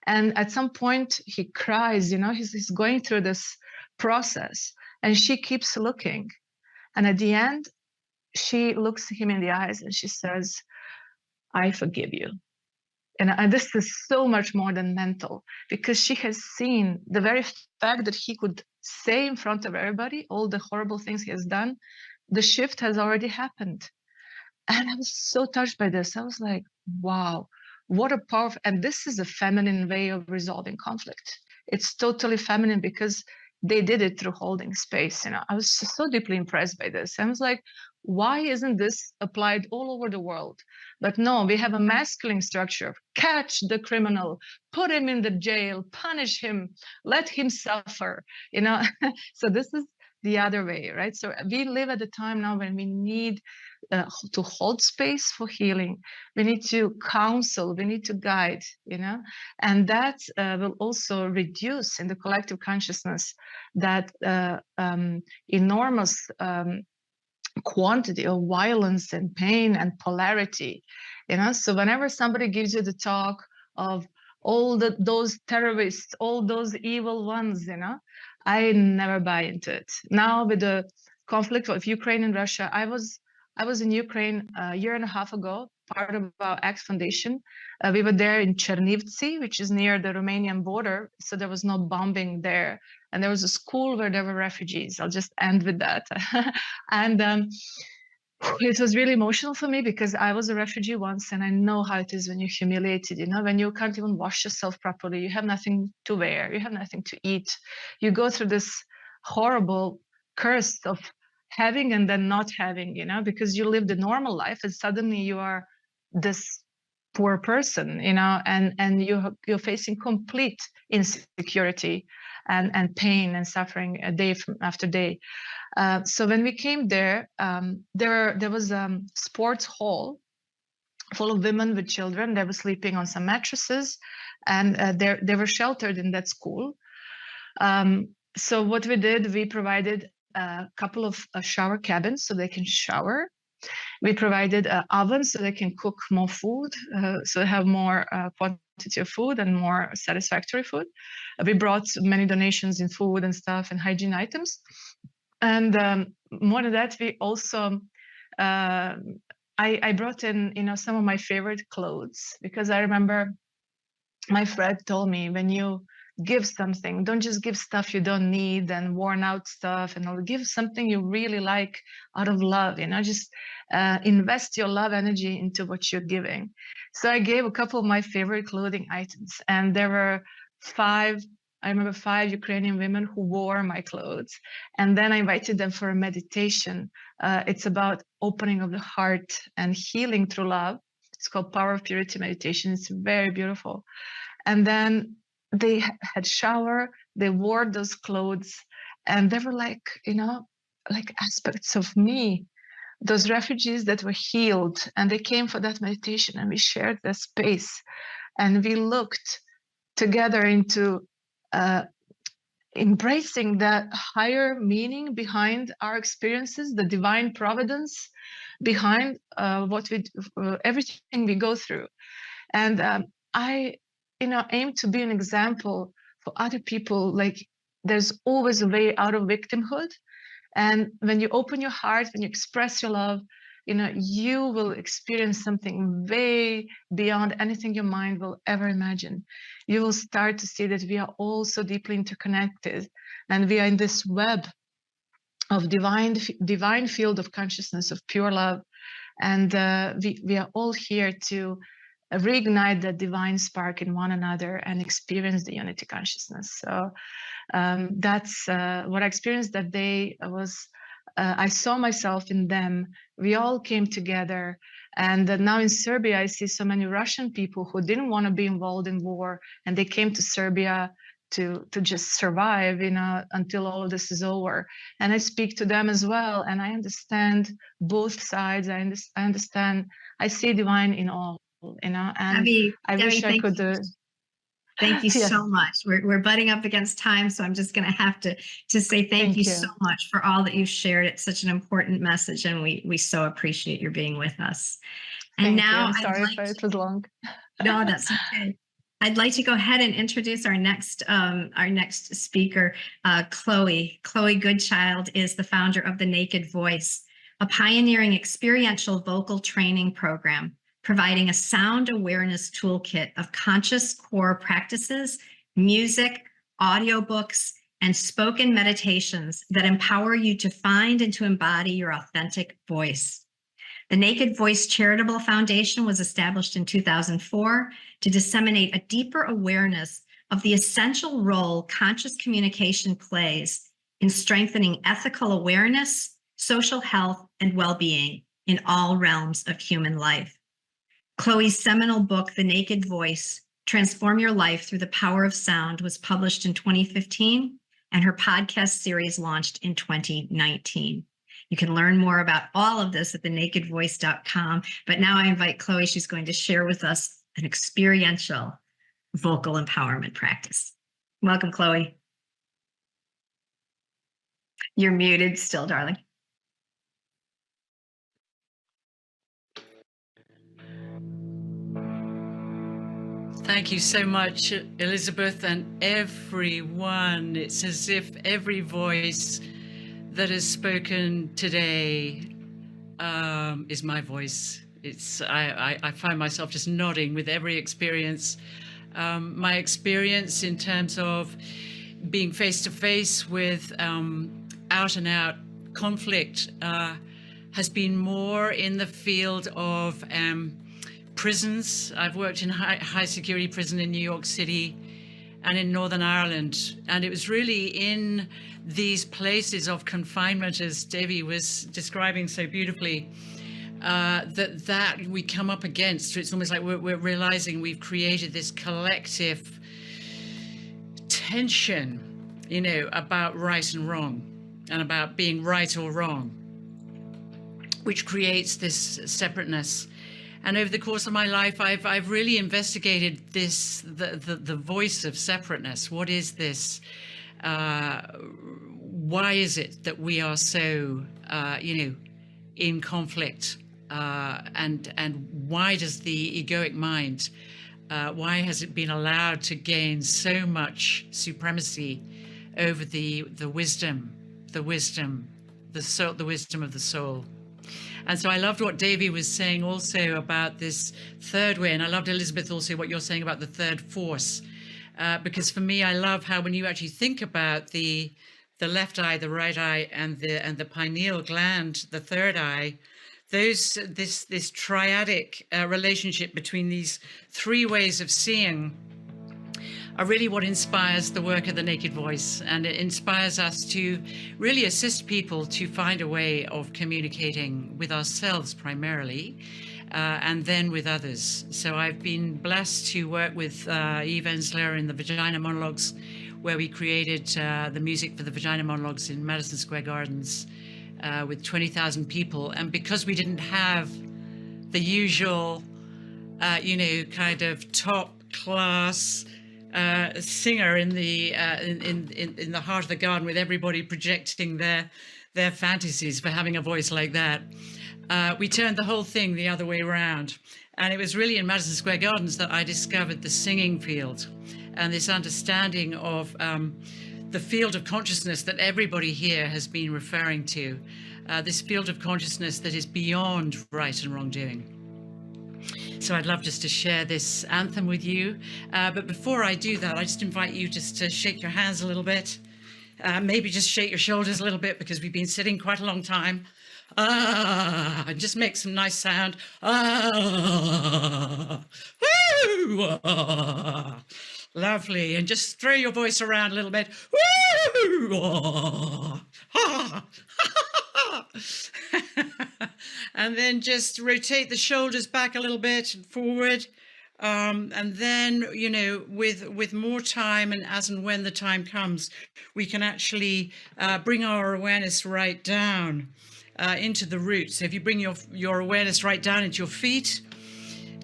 And at some point he cries, he's going through this process, and she keeps looking. And at the end, she looks him in the eyes and she says, I forgive you. And this is so much more than mental, because she has seen the very fact that he could say in front of everybody all the horrible things he has done. The shift has already happened. And I was so touched by this. I was like, wow, what a powerful, and this is a feminine way of resolving conflict. It's totally feminine because they did it through holding space. I was so deeply impressed by this. I was like, why isn't this applied all over the world? But no, we have a masculine structure. Catch the criminal, put him in the jail, punish him, let him suffer, So this is the other way, right? So we live at a time now when we need to hold space for healing. We need to counsel, we need to guide, and that will also reduce in the collective consciousness that enormous quantity of violence and pain and polarity, So whenever somebody gives you the talk of all those terrorists, all those evil ones, I never buy into it. Now with the conflict of Ukraine and Russia, I was in Ukraine a year and a half ago, part of our Axe Foundation. We were there in Chernivtsi, which is near the Romanian border, so there was no bombing there. And there was a school where there were refugees. I'll just end with that. And it was really emotional for me because I was a refugee once, and I know how it is when you're humiliated, when you can't even wash yourself properly, you have nothing to wear, you have nothing to eat. You go through this horrible curse of having and then not having, because you lived a normal life and suddenly you are this poor person, and you're facing complete insecurity and pain and suffering day after day. So when we came there, there was a sports hall full of women with children. They were sleeping on some mattresses, and they were sheltered in that school. So what we did, we provided a couple of shower cabins so they can shower. We provided ovens so they can cook more food, so they have more quantity of food and more satisfactory food. We brought many donations in food and stuff and hygiene items. And more than that, we also, I brought in, some of my favorite clothes, because I remember my friend told me, when you give something, don't just give stuff you don't need and worn out stuff, and I'll give something you really like out of love, just invest your love energy into what you're giving. So I gave a couple of my favorite clothing items, and there were I remember 5 Ukrainian women who wore my clothes. And then I invited them for a meditation. It's about opening of the heart and healing through love. It's called Power of Purity Meditation. It's very beautiful. And then they had shower, they wore those clothes, and they were like, like aspects of me, those refugees that were healed. And they came for that meditation, and we shared the space, and we looked together into embracing that higher meaning behind our experiences, the divine providence behind everything we go through. And I aim to be an example for other people. Like, there's always a way out of victimhood. And when you open your heart, when you express your love, you will experience something way beyond anything your mind will ever imagine. You will start to see that we are all so deeply interconnected, and we are in this web of divine field of consciousness, of pure love. And we are all here to reignite that divine spark in one another and experience the unity consciousness. So that's what I experienced that day. I saw myself in them. We all came together. And now in Serbia, I see so many Russian people who didn't want to be involved in war, and they came to Serbia to just survive, until all of this is over. And I speak to them as well, and I understand both sides. I understand. I see divine in all, and Debbie, I wish I could. Thank you Yes. so much. We're butting up against time, so I'm just going to have to say thank you so much for all that you've shared. It's such an important message, and we so appreciate your being with us. And Thank you. now I'm sorry if it was long. No, that's okay. I'd like to go ahead and introduce our next speaker, Chloe. Chloe Goodchild is the founder of The Naked Voice, a pioneering experiential vocal training program, providing a sound awareness toolkit of conscious core practices, music, audiobooks, and spoken meditations that empower you to find and to embody your authentic voice. The Naked Voice Charitable Foundation was established in 2004 to disseminate a deeper awareness of the essential role conscious communication plays in strengthening ethical awareness, social health, and well-being in all realms of human life. Chloe's seminal book, The Naked Voice, Transform Your Life Through the Power of Sound, was published in 2015, and her podcast series launched in 2019. You can learn more about all of this at thenakedvoice.com. But now I invite Chloe. She's going to share with us an experiential vocal empowerment practice. Welcome, Chloe. You're muted still, darling. Thank you so much, Elisabeth, and everyone. It's as if every voice that has spoken today is my voice. I find myself just nodding with every experience. My experience in terms of being face to face with out and out conflict has been more in the field of prisons. I've worked in high security prison in New York City and in Northern Ireland. And it was really in these places of confinement, as Devi was describing so beautifully, that we come up against. It's almost like we're realizing we've created this collective tension, about right and wrong, and about being right or wrong, which creates this separateness. And over the course of my life, I've really investigated this, the voice of separateness. What is this? Why is it that we are so, in conflict? And why does the egoic mind, why has it been allowed to gain so much supremacy over the wisdom the wisdom, the soul, the wisdom of the soul. And so I loved what Davy was saying also about this third way. And I loved, Elisabeth, also what you're saying about the third force. Because for me, I love how when you actually think about the left eye, the right eye, and the pineal gland, the third eye, this triadic relationship between these three ways of seeing are really what inspires the work of the Naked Voice, and it inspires us to really assist people to find a way of communicating with ourselves primarily, and then with others. So I've been blessed to work with Eve Ensler in the Vagina Monologues, where we created the music for the Vagina Monologues in Madison Square Gardens with 20,000 people. And because we didn't have the usual, kind of top class singer in the heart of the garden with everybody projecting their fantasies for having a voice like that, we turned the whole thing the other way around. And it was really in Madison Square Gardens that I discovered the singing field and this understanding of the field of consciousness that everybody here has been referring to, this field of consciousness that is beyond right and wrongdoing. So I'd love just to share this anthem with you. But before I do that, I just invite you just to shake your hands a little bit. Maybe just shake your shoulders a little bit because we've been sitting quite a long time. And just make some nice sound. Woo! Lovely. And just throw your voice around a little bit. Woo! And then just rotate the shoulders back a little bit and forward. And then, with more time, and as and when the time comes, we can actually bring our awareness right down into the roots. So if you bring your awareness right down into your feet,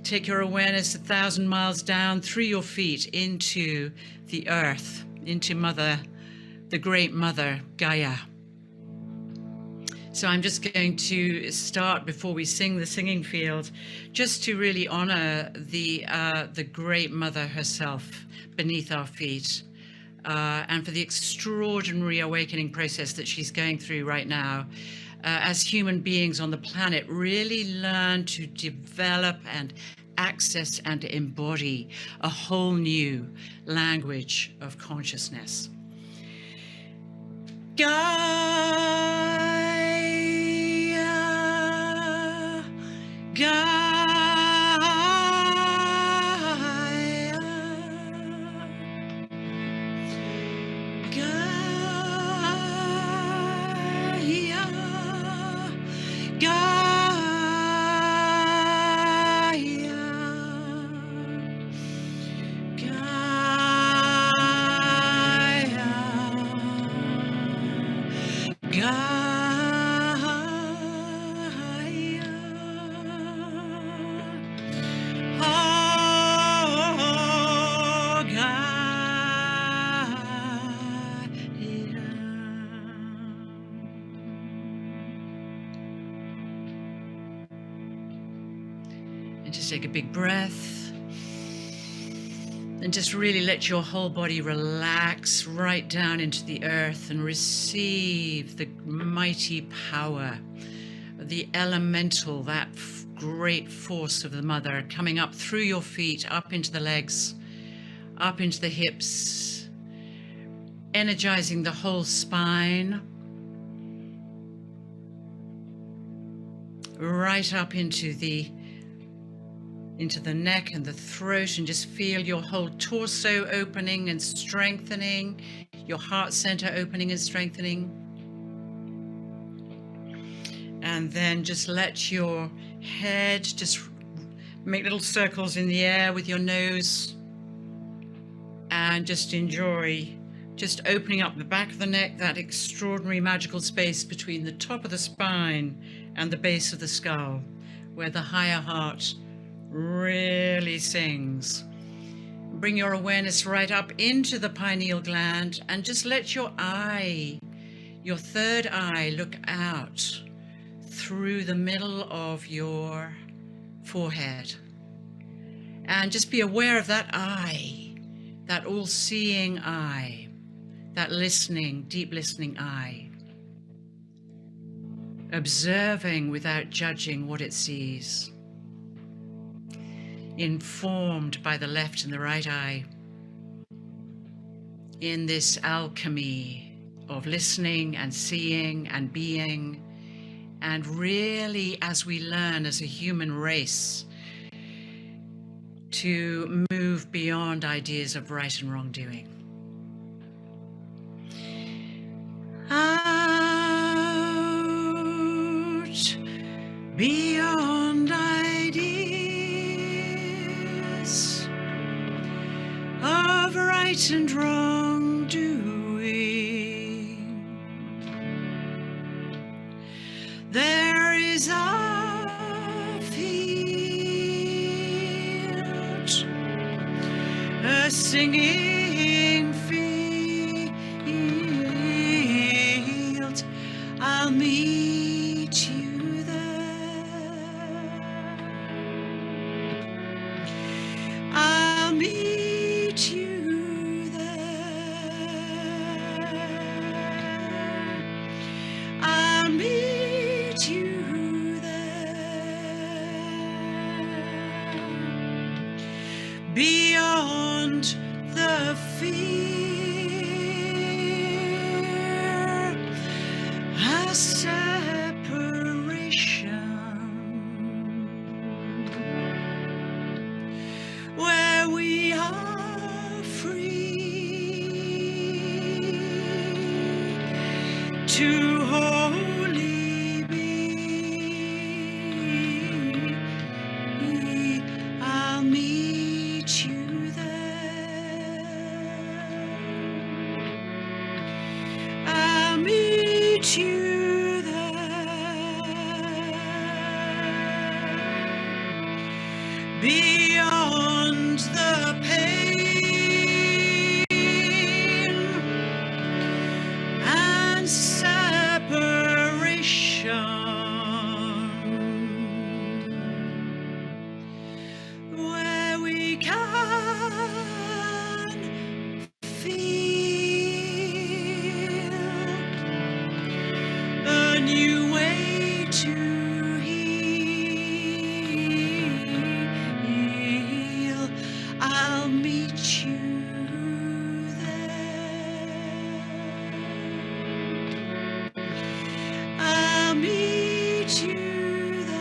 take your awareness 1,000 miles down through your feet into the earth, into Mother, the great Mother, Gaia. So I'm just going to start, before we sing the singing field, just to really honor the great Mother herself beneath our feet, and for the extraordinary awakening process that she's going through right now. As human beings on the planet really learn to develop and access and embody a whole new language of consciousness. Gaia, Gaia, Gaia, Gaia, and just take a big breath and just really let your whole body relax right down into the earth and receive the mighty power, the elemental, that great force of the Mother coming up through your feet, up into the legs, up into the hips, energizing the whole spine, right up into the neck and the throat, and just feel your whole torso opening and strengthening, your heart center opening and strengthening. And then just let your head just make little circles in the air with your nose, and just enjoy just opening up the back of the neck, that extraordinary magical space between the top of the spine and the base of the skull, where the higher heart really sings. Bring your awareness right up into the pineal gland, and just let your eye, your third eye, look out through the middle of your forehead. And just be aware of that eye, that all-seeing eye, that listening, deep listening eye. observing without judging what it sees, informed by the left and the right eye, in this alchemy of listening and seeing and being, and really, as we learn as a human race, to move beyond ideas of right and wrongdoing. Out beyond ideas of right and wrongdoing. There is a field, a singing field. I'll meet you there. I'll meet you there. I'll meet you there. Beyond the fear, a separation, where we are free to wholly be. I'll meet you there. I'll meet you there. Beyond the pain and separation, where we can feel a new way to heal. I'll meet you there. I'll meet you there.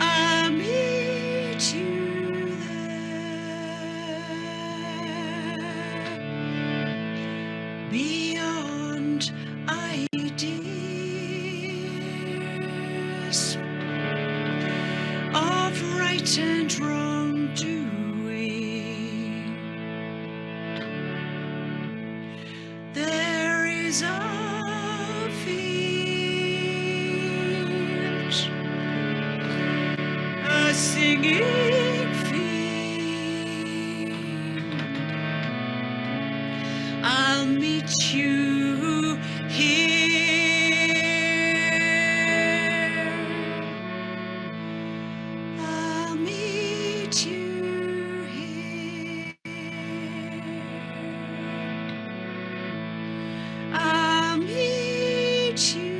I'll meet you there. Beyond ideas of right and wrongdoing, there is a field, a singing field. I'll meet you here. I'll meet you here. I'll meet you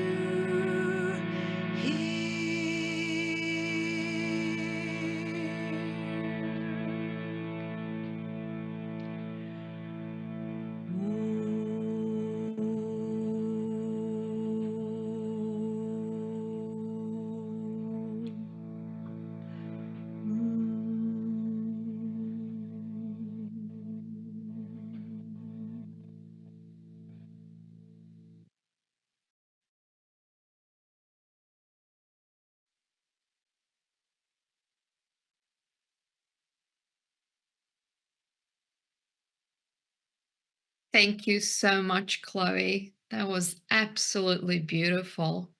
Thank you so much, Chloe. That was absolutely beautiful.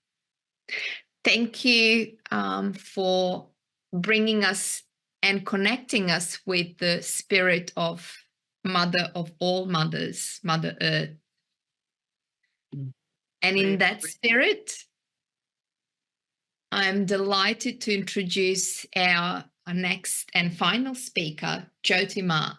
Thank you for bringing us and connecting us with the spirit of Mother of all mothers, Mother Earth. And in that spirit, I'm delighted to introduce our next and final speaker, Jyotima,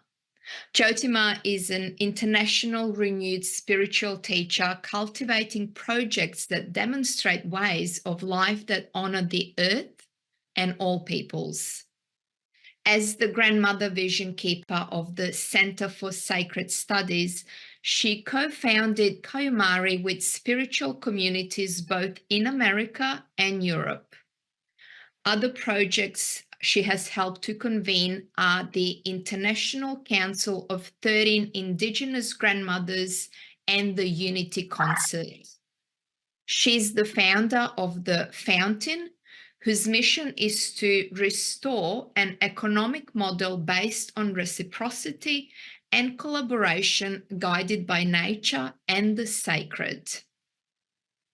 Jyotima is an international renewed spiritual teacher cultivating projects that demonstrate ways of life that honor the earth and all peoples. As the grandmother vision keeper of the Center for Sacred Studies, she co-founded Kayumari with spiritual communities both in America and Europe. Other projects she has helped to convene are the International Council of 13 Indigenous Grandmothers and the Unity Concert. She's the founder of The Fountain, whose mission is to restore an economic model based on reciprocity and collaboration guided by nature and the sacred.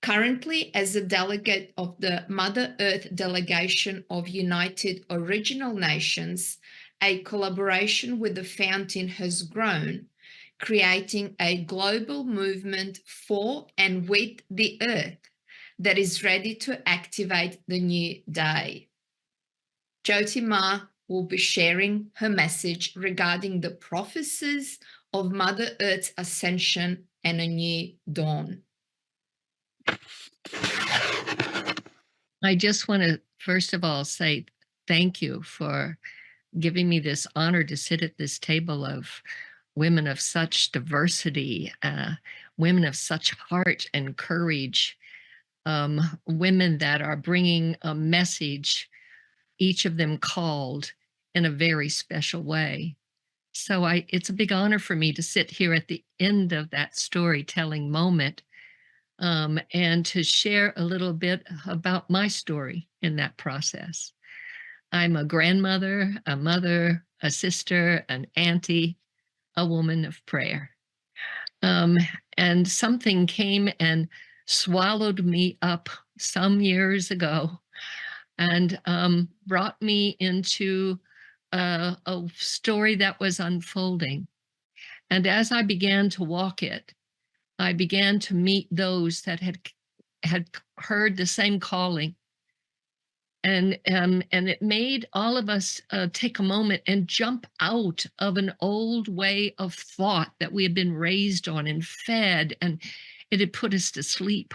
Currently, as a delegate of the Mother Earth Delegation of United Original Nations, a collaboration with the Fountain has grown, creating a global movement for and with the Earth that is ready to activate the new day. Jyotima will be sharing her message regarding the prophecies of Mother Earth's ascension and a new dawn. I just want to, first of all, say thank you for giving me this honor to sit at this table of women of such diversity, women of such heart and courage, women that are bringing a message, each of them called in a very special way. So it's a big honor for me to sit here at the end of that storytelling moment and to share a little bit about my story in that process. I'm a grandmother, a mother, a sister, an auntie, a woman of prayer. And something came and swallowed me up some years ago and brought me into a story that was unfolding. And as I began to walk it, I began to meet those that had heard the same calling. And it made all of us take a moment and jump out of an old way of thought that we had been raised on and fed, and it had put us to sleep.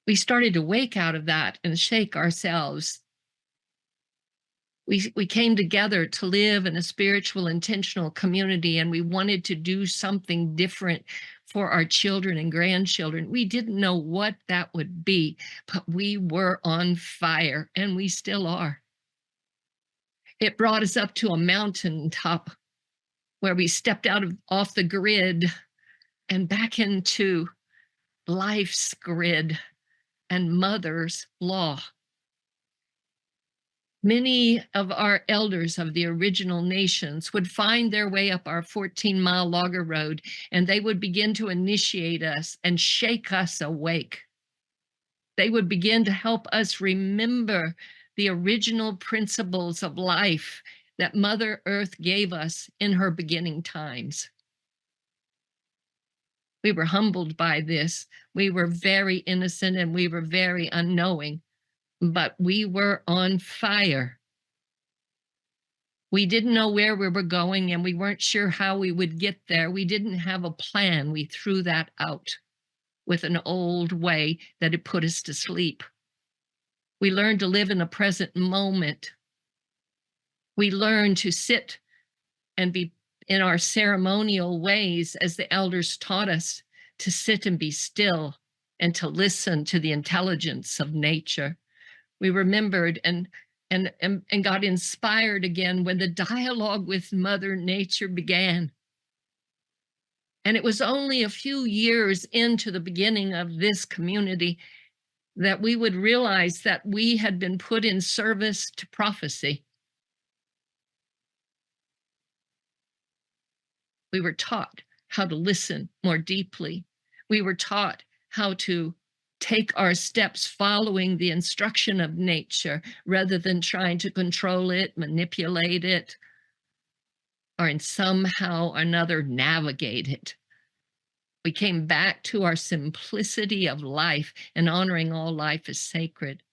We started to wake out of that and shake ourselves. We came together to live in a spiritual, intentional community, and we wanted to do something different for our children and grandchildren. We didn't know what that would be, but we were on fire, and we still are. It brought us up to a mountaintop where we stepped off the grid and back into life's grid and mother's law. Many of our elders of the original nations would find their way up our 14-mile logger road, and they would begin to initiate us and shake us awake. They would begin to help us remember the original principles of life that Mother Earth gave us in her beginning times. We were humbled by this. We were very innocent and we were very unknowing. But we were on fire. We didn't know where we were going, and we weren't sure how we would get there. We didn't have a plan. We threw that out with an old way that had put us to sleep. We learned to live in the present moment. We learned to sit and be in our ceremonial ways, as the elders taught us, to sit and be still and to listen to the intelligence of nature. We remembered and got inspired again when the dialogue with Mother Nature began. And it was only a few years into the beginning of this community that we would realize that we had been put in service to prophecy. We were taught how to listen more deeply. We were taught how to take our steps following the instruction of nature rather than trying to control it, manipulate it, or in somehow or another navigate it. We came back to our simplicity of life and honoring all life as sacred.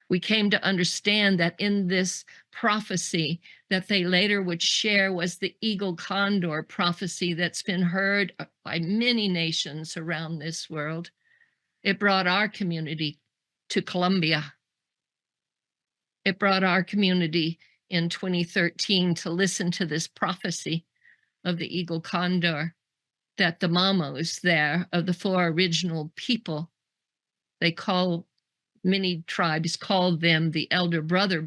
We came to understand that in this prophecy that they later would share was the eagle condor prophecy that's been heard by many nations around this world. It brought our community to Colombia. It brought our community in 2013 to listen to this prophecy of the eagle condor, that the mamos there of the 4 original people, many tribes called them the elder brother.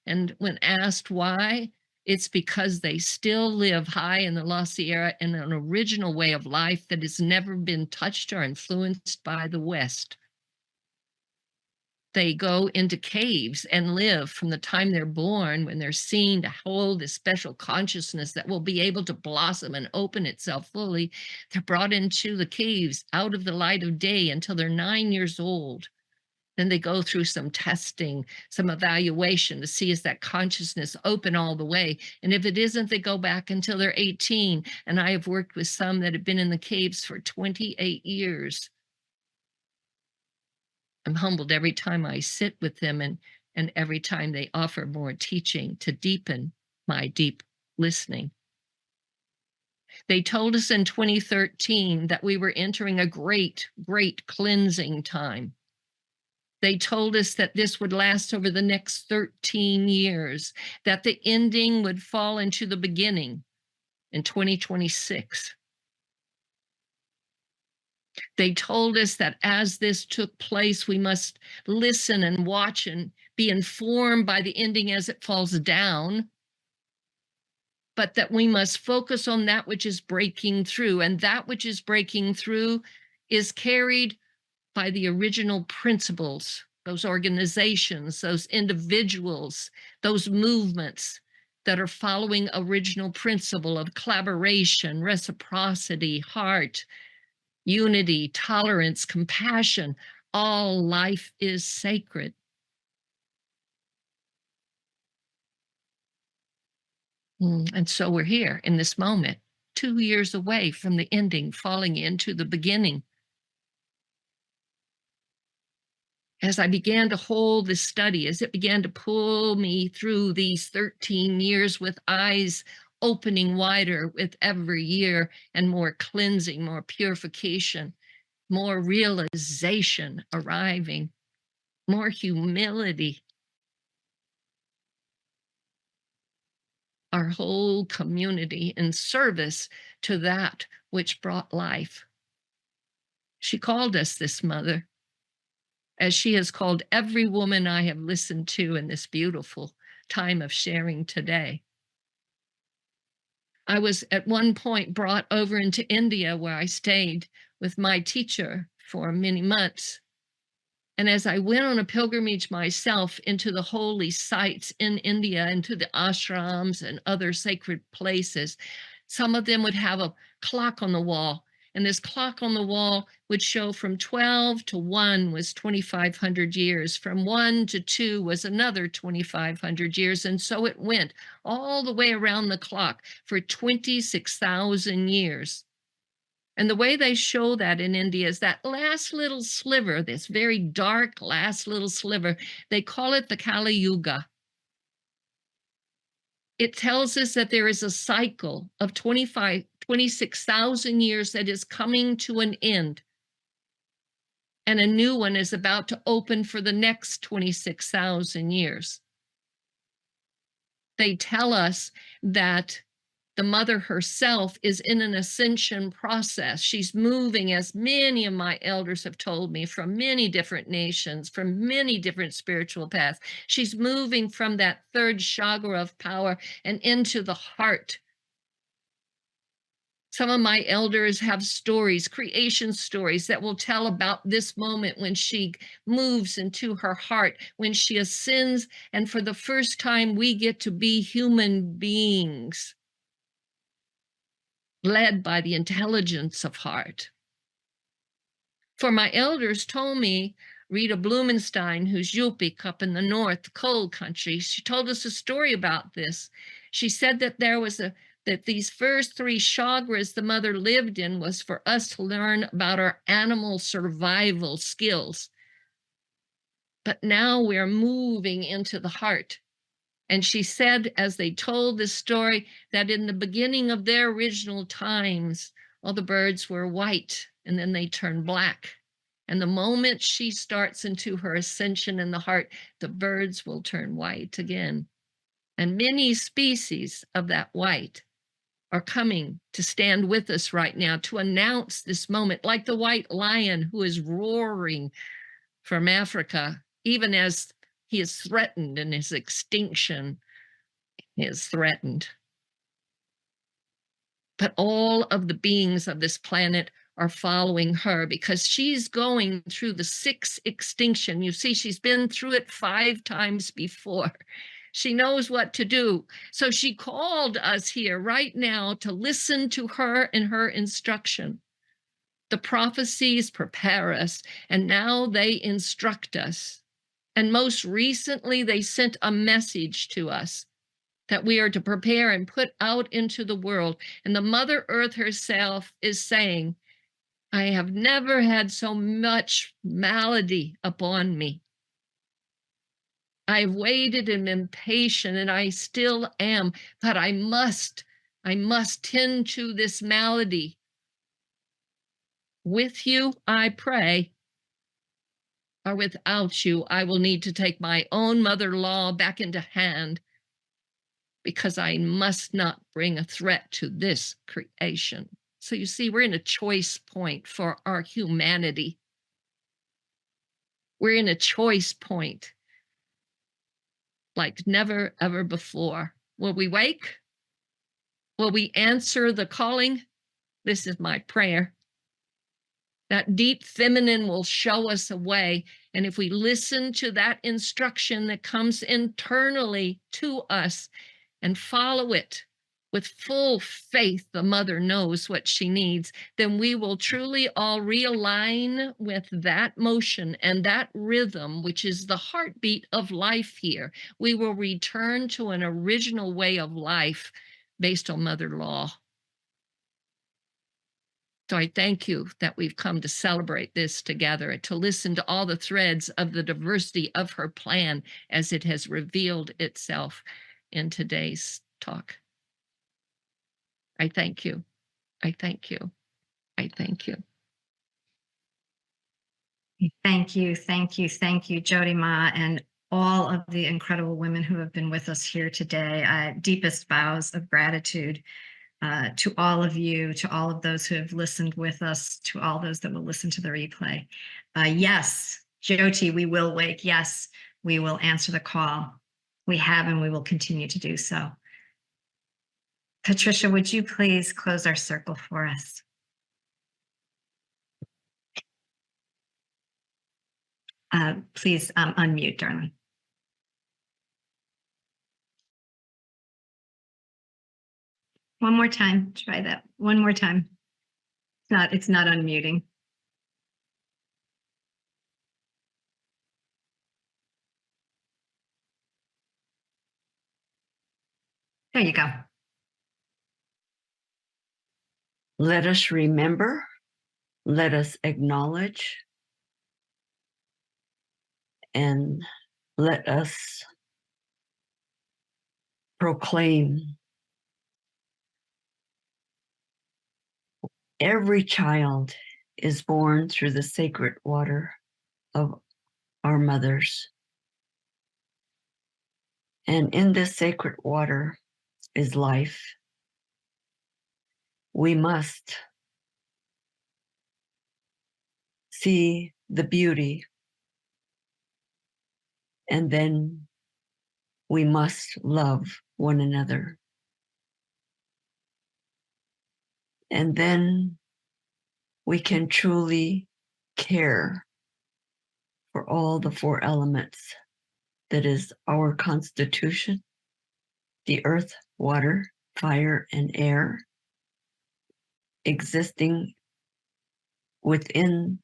And when asked why, it's because they still live high in the La Sierra in an original way of life that has never been touched or influenced by the West. They go into caves and live from the time they're born, when they're seen to hold this special consciousness that will be able to blossom and open itself fully. They're brought into the caves out of the light of day until they're 9 years old. Then they go through some testing, some evaluation to see is that consciousness open all the way. And if it isn't, they go back until they're 18. And I have worked with some that have been in the caves for 28 years. I'm humbled every time I sit with them and every time they offer more teaching to deepen my deep listening. They told us in 2013 that we were entering a great, great cleansing time. They told us that this would last over the next 13 years, that the ending would fall into the beginning in 2026. They told us that as this took place, we must listen and watch and be informed by the ending as it falls down, but that we must focus on that which is breaking through. And that which is breaking through is carried by the original principles, those organizations, those individuals, those movements that are following original principle of collaboration, reciprocity, heart, unity, tolerance, compassion. All life is sacred. And so we're here in this moment, 2 years away from the ending, falling into the beginning. As I began to hold this study, as it began to pull me through these 13 years with eyes opening wider with every year, and more cleansing, more purification, more realization arriving, more humility. Our whole community in service to that which brought life. She called us this mother, as she has called every woman I have listened to in this beautiful time of sharing today. I was at one point brought over into India, where I stayed with my teacher for many months. And as I went on a pilgrimage myself into the holy sites in India, into the ashrams and other sacred places, some of them would have a clock on the wall. And this clock on the wall would show from 12 to 1 was 2,500 years. From 1 to 2 was another 2,500 years. And so it went all the way around the clock for 26,000 years. And the way they show that in India is that last little sliver, this very dark last little sliver, they call it the Kali Yuga. It tells us that there is a cycle of 26,000 years that is coming to an end. And a new one is about to open for the next 26,000 years. They tell us that the mother herself is in an ascension process. She's moving, as many of my elders have told me, from many different nations, from many different spiritual paths. She's moving from that third chakra of power and into the heart. Some of my elders have stories, creation stories, that will tell about this moment when she moves into her heart, when she ascends, and for the first time we get to be human beings, led by the intelligence of heart. For my elders told me, Rita Blumenstein, who's Yupik up in the north, coal country, she told us a story about this. She said that that these first 3 chakras the mother lived in was for us to learn about our animal survival skills. But now we're moving into the heart. And she said, as they told this story, that in the beginning of their original times, all the birds were white and then they turn black. And the moment she starts into her ascension in the heart, the birds will turn white again. And many species of that white are coming to stand with us right now to announce this moment, like the white lion who is roaring from Africa, even as he is threatened and his extinction is threatened. But all of the beings of this planet are following her because she's going through the 6th extinction. You see, she's been through it 5 times before. She knows what to do. So she called us here right now to listen to her and her instruction. The prophecies prepare us, and now they instruct us. And most recently, they sent a message to us that we are to prepare and put out into the world. And the Mother Earth herself is saying, I have never had so much malady upon me. I've waited and been patient, and I still am, but I must tend to this malady. With you, I pray, or without you, I will need to take my own mother law back into hand, because I must not bring a threat to this creation. So you see, we're in a choice point for our humanity. We're in a choice point like never, ever before. Will we wake? Will we answer the calling? This is my prayer. That deep feminine will show us a way. And if we listen to that instruction that comes internally to us and follow it with full faith, the mother knows what she needs, then we will truly all realign with that motion and that rhythm, which is the heartbeat of life here. We will return to an original way of life based on mother law. So I thank you that we've come to celebrate this together, to listen to all the threads of the diversity of her plan as it has revealed itself in today's talk. I thank you. I thank you. I thank you. Thank you, thank you, thank you, Jody Ma, and all of the incredible women who have been with us here today. Deepest vows of gratitude to all of you, to all of those who have listened with us, to all those that will listen to the replay. Yes, Jyoti, we will wake. Yes, we will answer the call. We have, and we will continue to do so. Patricia, would you please close our circle for us? Please unmute, darling. One more time. Try that. One more time. It's not unmuting. There you go. Let us remember, let us acknowledge, and let us proclaim. Every child is born through the sacred water of our mothers. And in this sacred water is life. We must see the beauty, and then we must love one another. And then we can truly care for all the 4 elements that is our constitution: the earth, water, fire, and air, existing within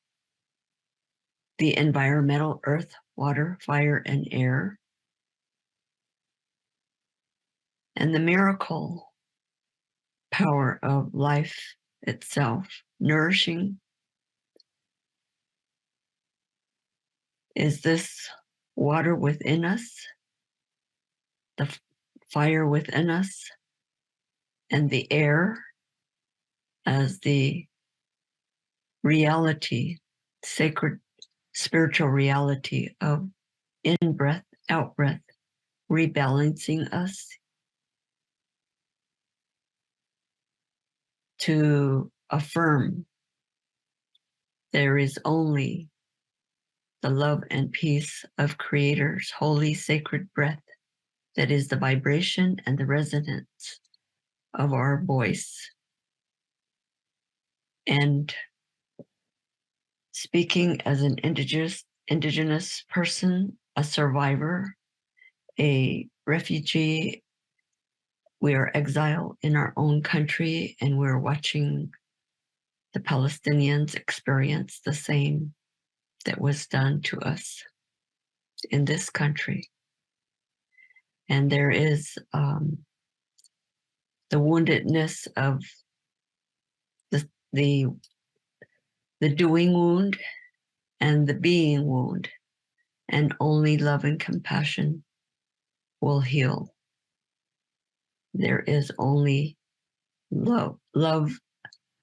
the environmental earth, water, fire, and air, and the miracle power of life itself, nourishing, is this water within us, the fire within us, and the air as the reality, sacred spiritual reality of in breath, out breath, rebalancing us to affirm there is only the love and peace of Creator's holy sacred breath that is the vibration and the resonance of our voice. And speaking as an indigenous person, a survivor, a refugee, we are exiled in our own country, and we're watching the Palestinians experience the same that was done to us in this country. And there is the woundedness of the doing wound and the being wound, and only love and compassion will heal. There is only love. Love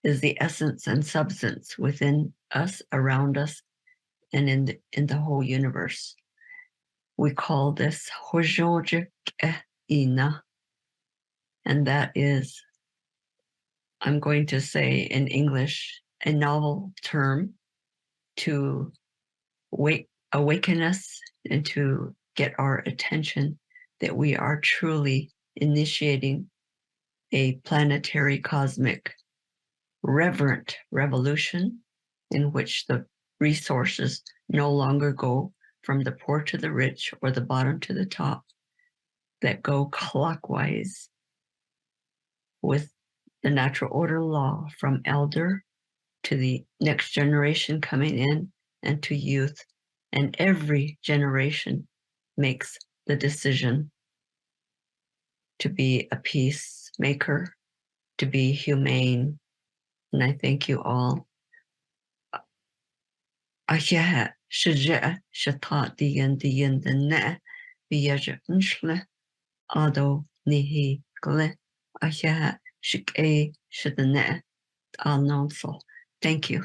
is the essence and substance within us, around us, and in the whole universe. We call this Hojojik Ina, and that is, I'm going to say in English, a novel term to awaken us and to get our attention that we are truly initiating a planetary cosmic reverent revolution in which the resources no longer go from the poor to the rich or the bottom to the top, that go clockwise with the natural order law from elder to the next generation coming in and to youth. And every generation makes the decision to be a peacemaker, to be humane. And I thank you all. Thank you.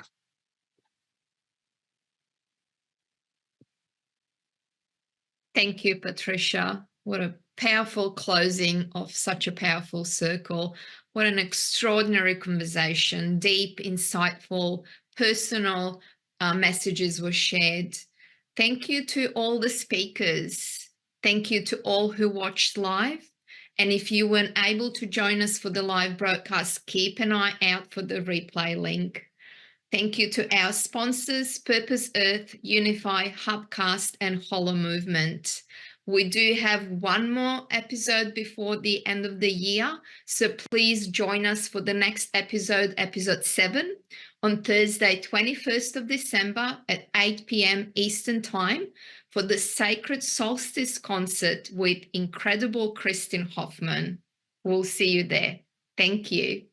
Thank you, Patricia. What a powerful closing of such a powerful circle. What an extraordinary conversation. Deep, insightful, personal messages were shared. Thank you to all the speakers. Thank you to all who watched live. And if you weren't able to join us for the live broadcast, keep an eye out for the replay link. Thank you to our sponsors, Purpose Earth, Unify, Hubcast, and Hollow Movement. We do have one more episode before the end of the year, so please join us for the next episode, episode 7, on Thursday, 21st of December at 8 p.m. Eastern Time for the Sacred Solstice concert with incredible Kristin Hoffman. We'll see you there. Thank you.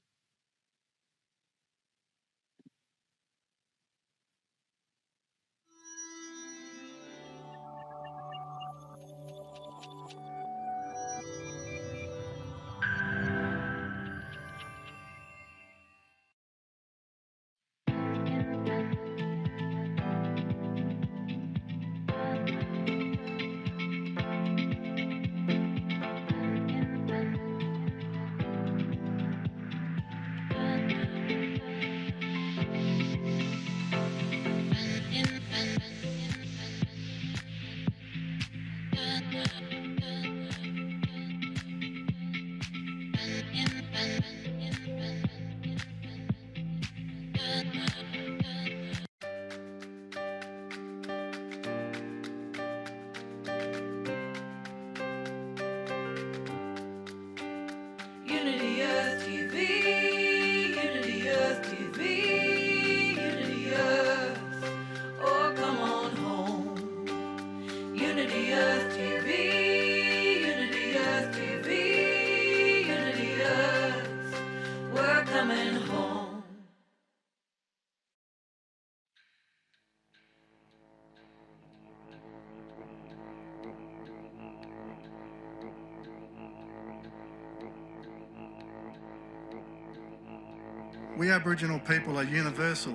We Aboriginal people are universal.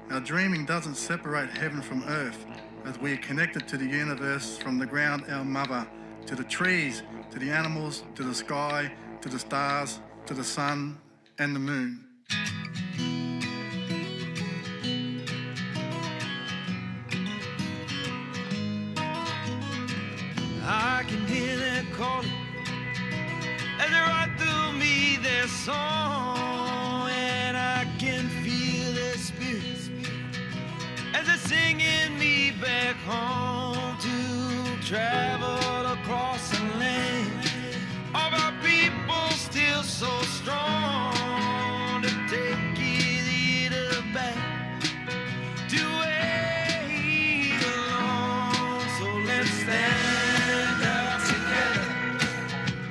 Our dreaming doesn't separate heaven from earth, as we are connected to the universe from the ground, our mother, to the trees, to the animals, to the sky, to the stars, to the sun and the moon. I can hear them calling as they ride through me their song, and I can feel their spirits as they're singing me back home to travel across the land of our people still so strong to take it either back to where he belongs. So let's stand up together,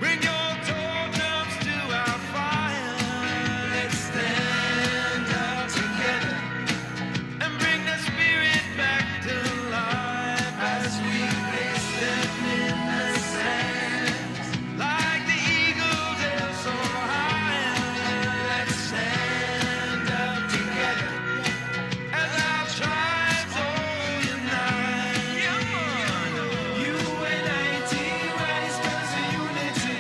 bring your toe drums to our fire. Let's stand up together and bring the spirit back to life as we place them in the sand. Like the eagles they're so high. Let's stand up together as our tribes all unite. U-N-I-T-Y spells for unity.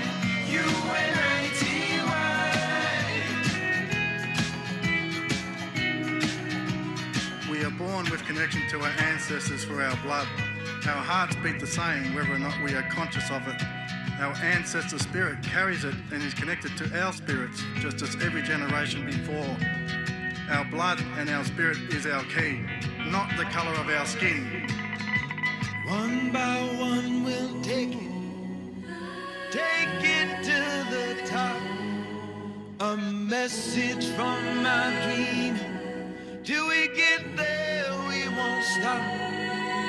U-N-I-T-Y. We are born with connection to our ancestors for our blood. Our hearts beat the same whether or not we are conscious of it. Our ancestor spirit carries it and is connected to our spirits, just as every generation before. Our blood and our spirit is our key, not the colour of our skin. One by one we'll take it to the top. A message from our dream. Till we get there, we won't stop.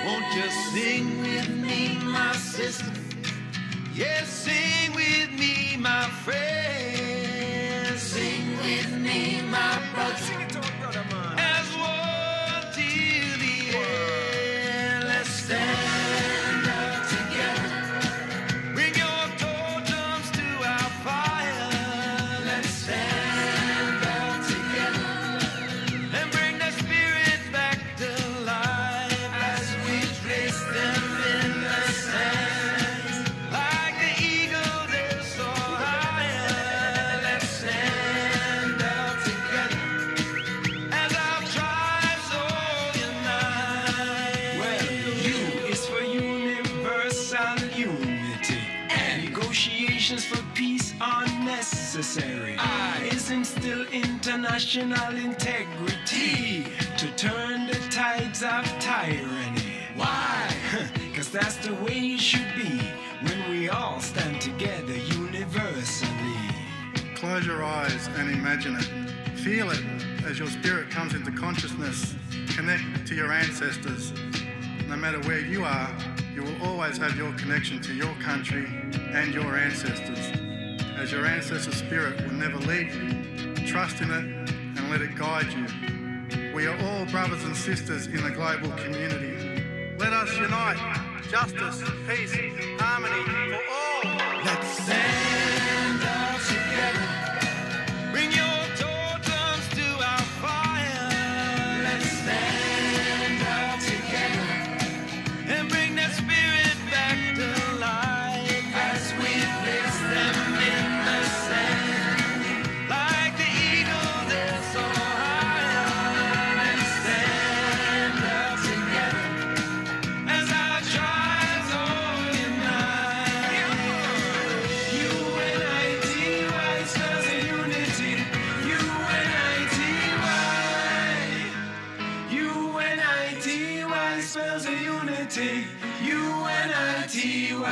Won't you sing with me, my sister? Yes, sing with me, my friend. Sing with me, my brother. Sing it to a brother, man. As one till the end. Let's stand up together. Bring your toe drums to our fire. Let's stand up together and bring the spirit back to life as we place them in the sand. Like the eagles, they're so high. Let's stand up together as our tribes all unite. Well, U is for universal unity, and negotiations for peace are necessary. I is instill international integrity to turn the tides of tyranny. Why? 'Cause that's the way it should be when we all stand together universally. Close your eyes and imagine it. Feel it as your spirit comes into consciousness. Connect to your ancestors. No matter where you are, you will always have your connection to your country and your ancestors, as your ancestor spirit will never leave you. Trust in it and let it guide you. We are all brothers and sisters in the global community. Let us unite. Justice, peace, harmony for all. Let's stand up together. Bring your toe drums to our fire. Let's stand up together and bring that spirit back to life as we place them in the sand. Like the eagles, they're so high. Let's stand up together as our tribes all unite. U-N-I-T-Y spells for unity. U-N-I-T-Y. U-N-I-T-Y spells for unity. U-N-I-T-Y.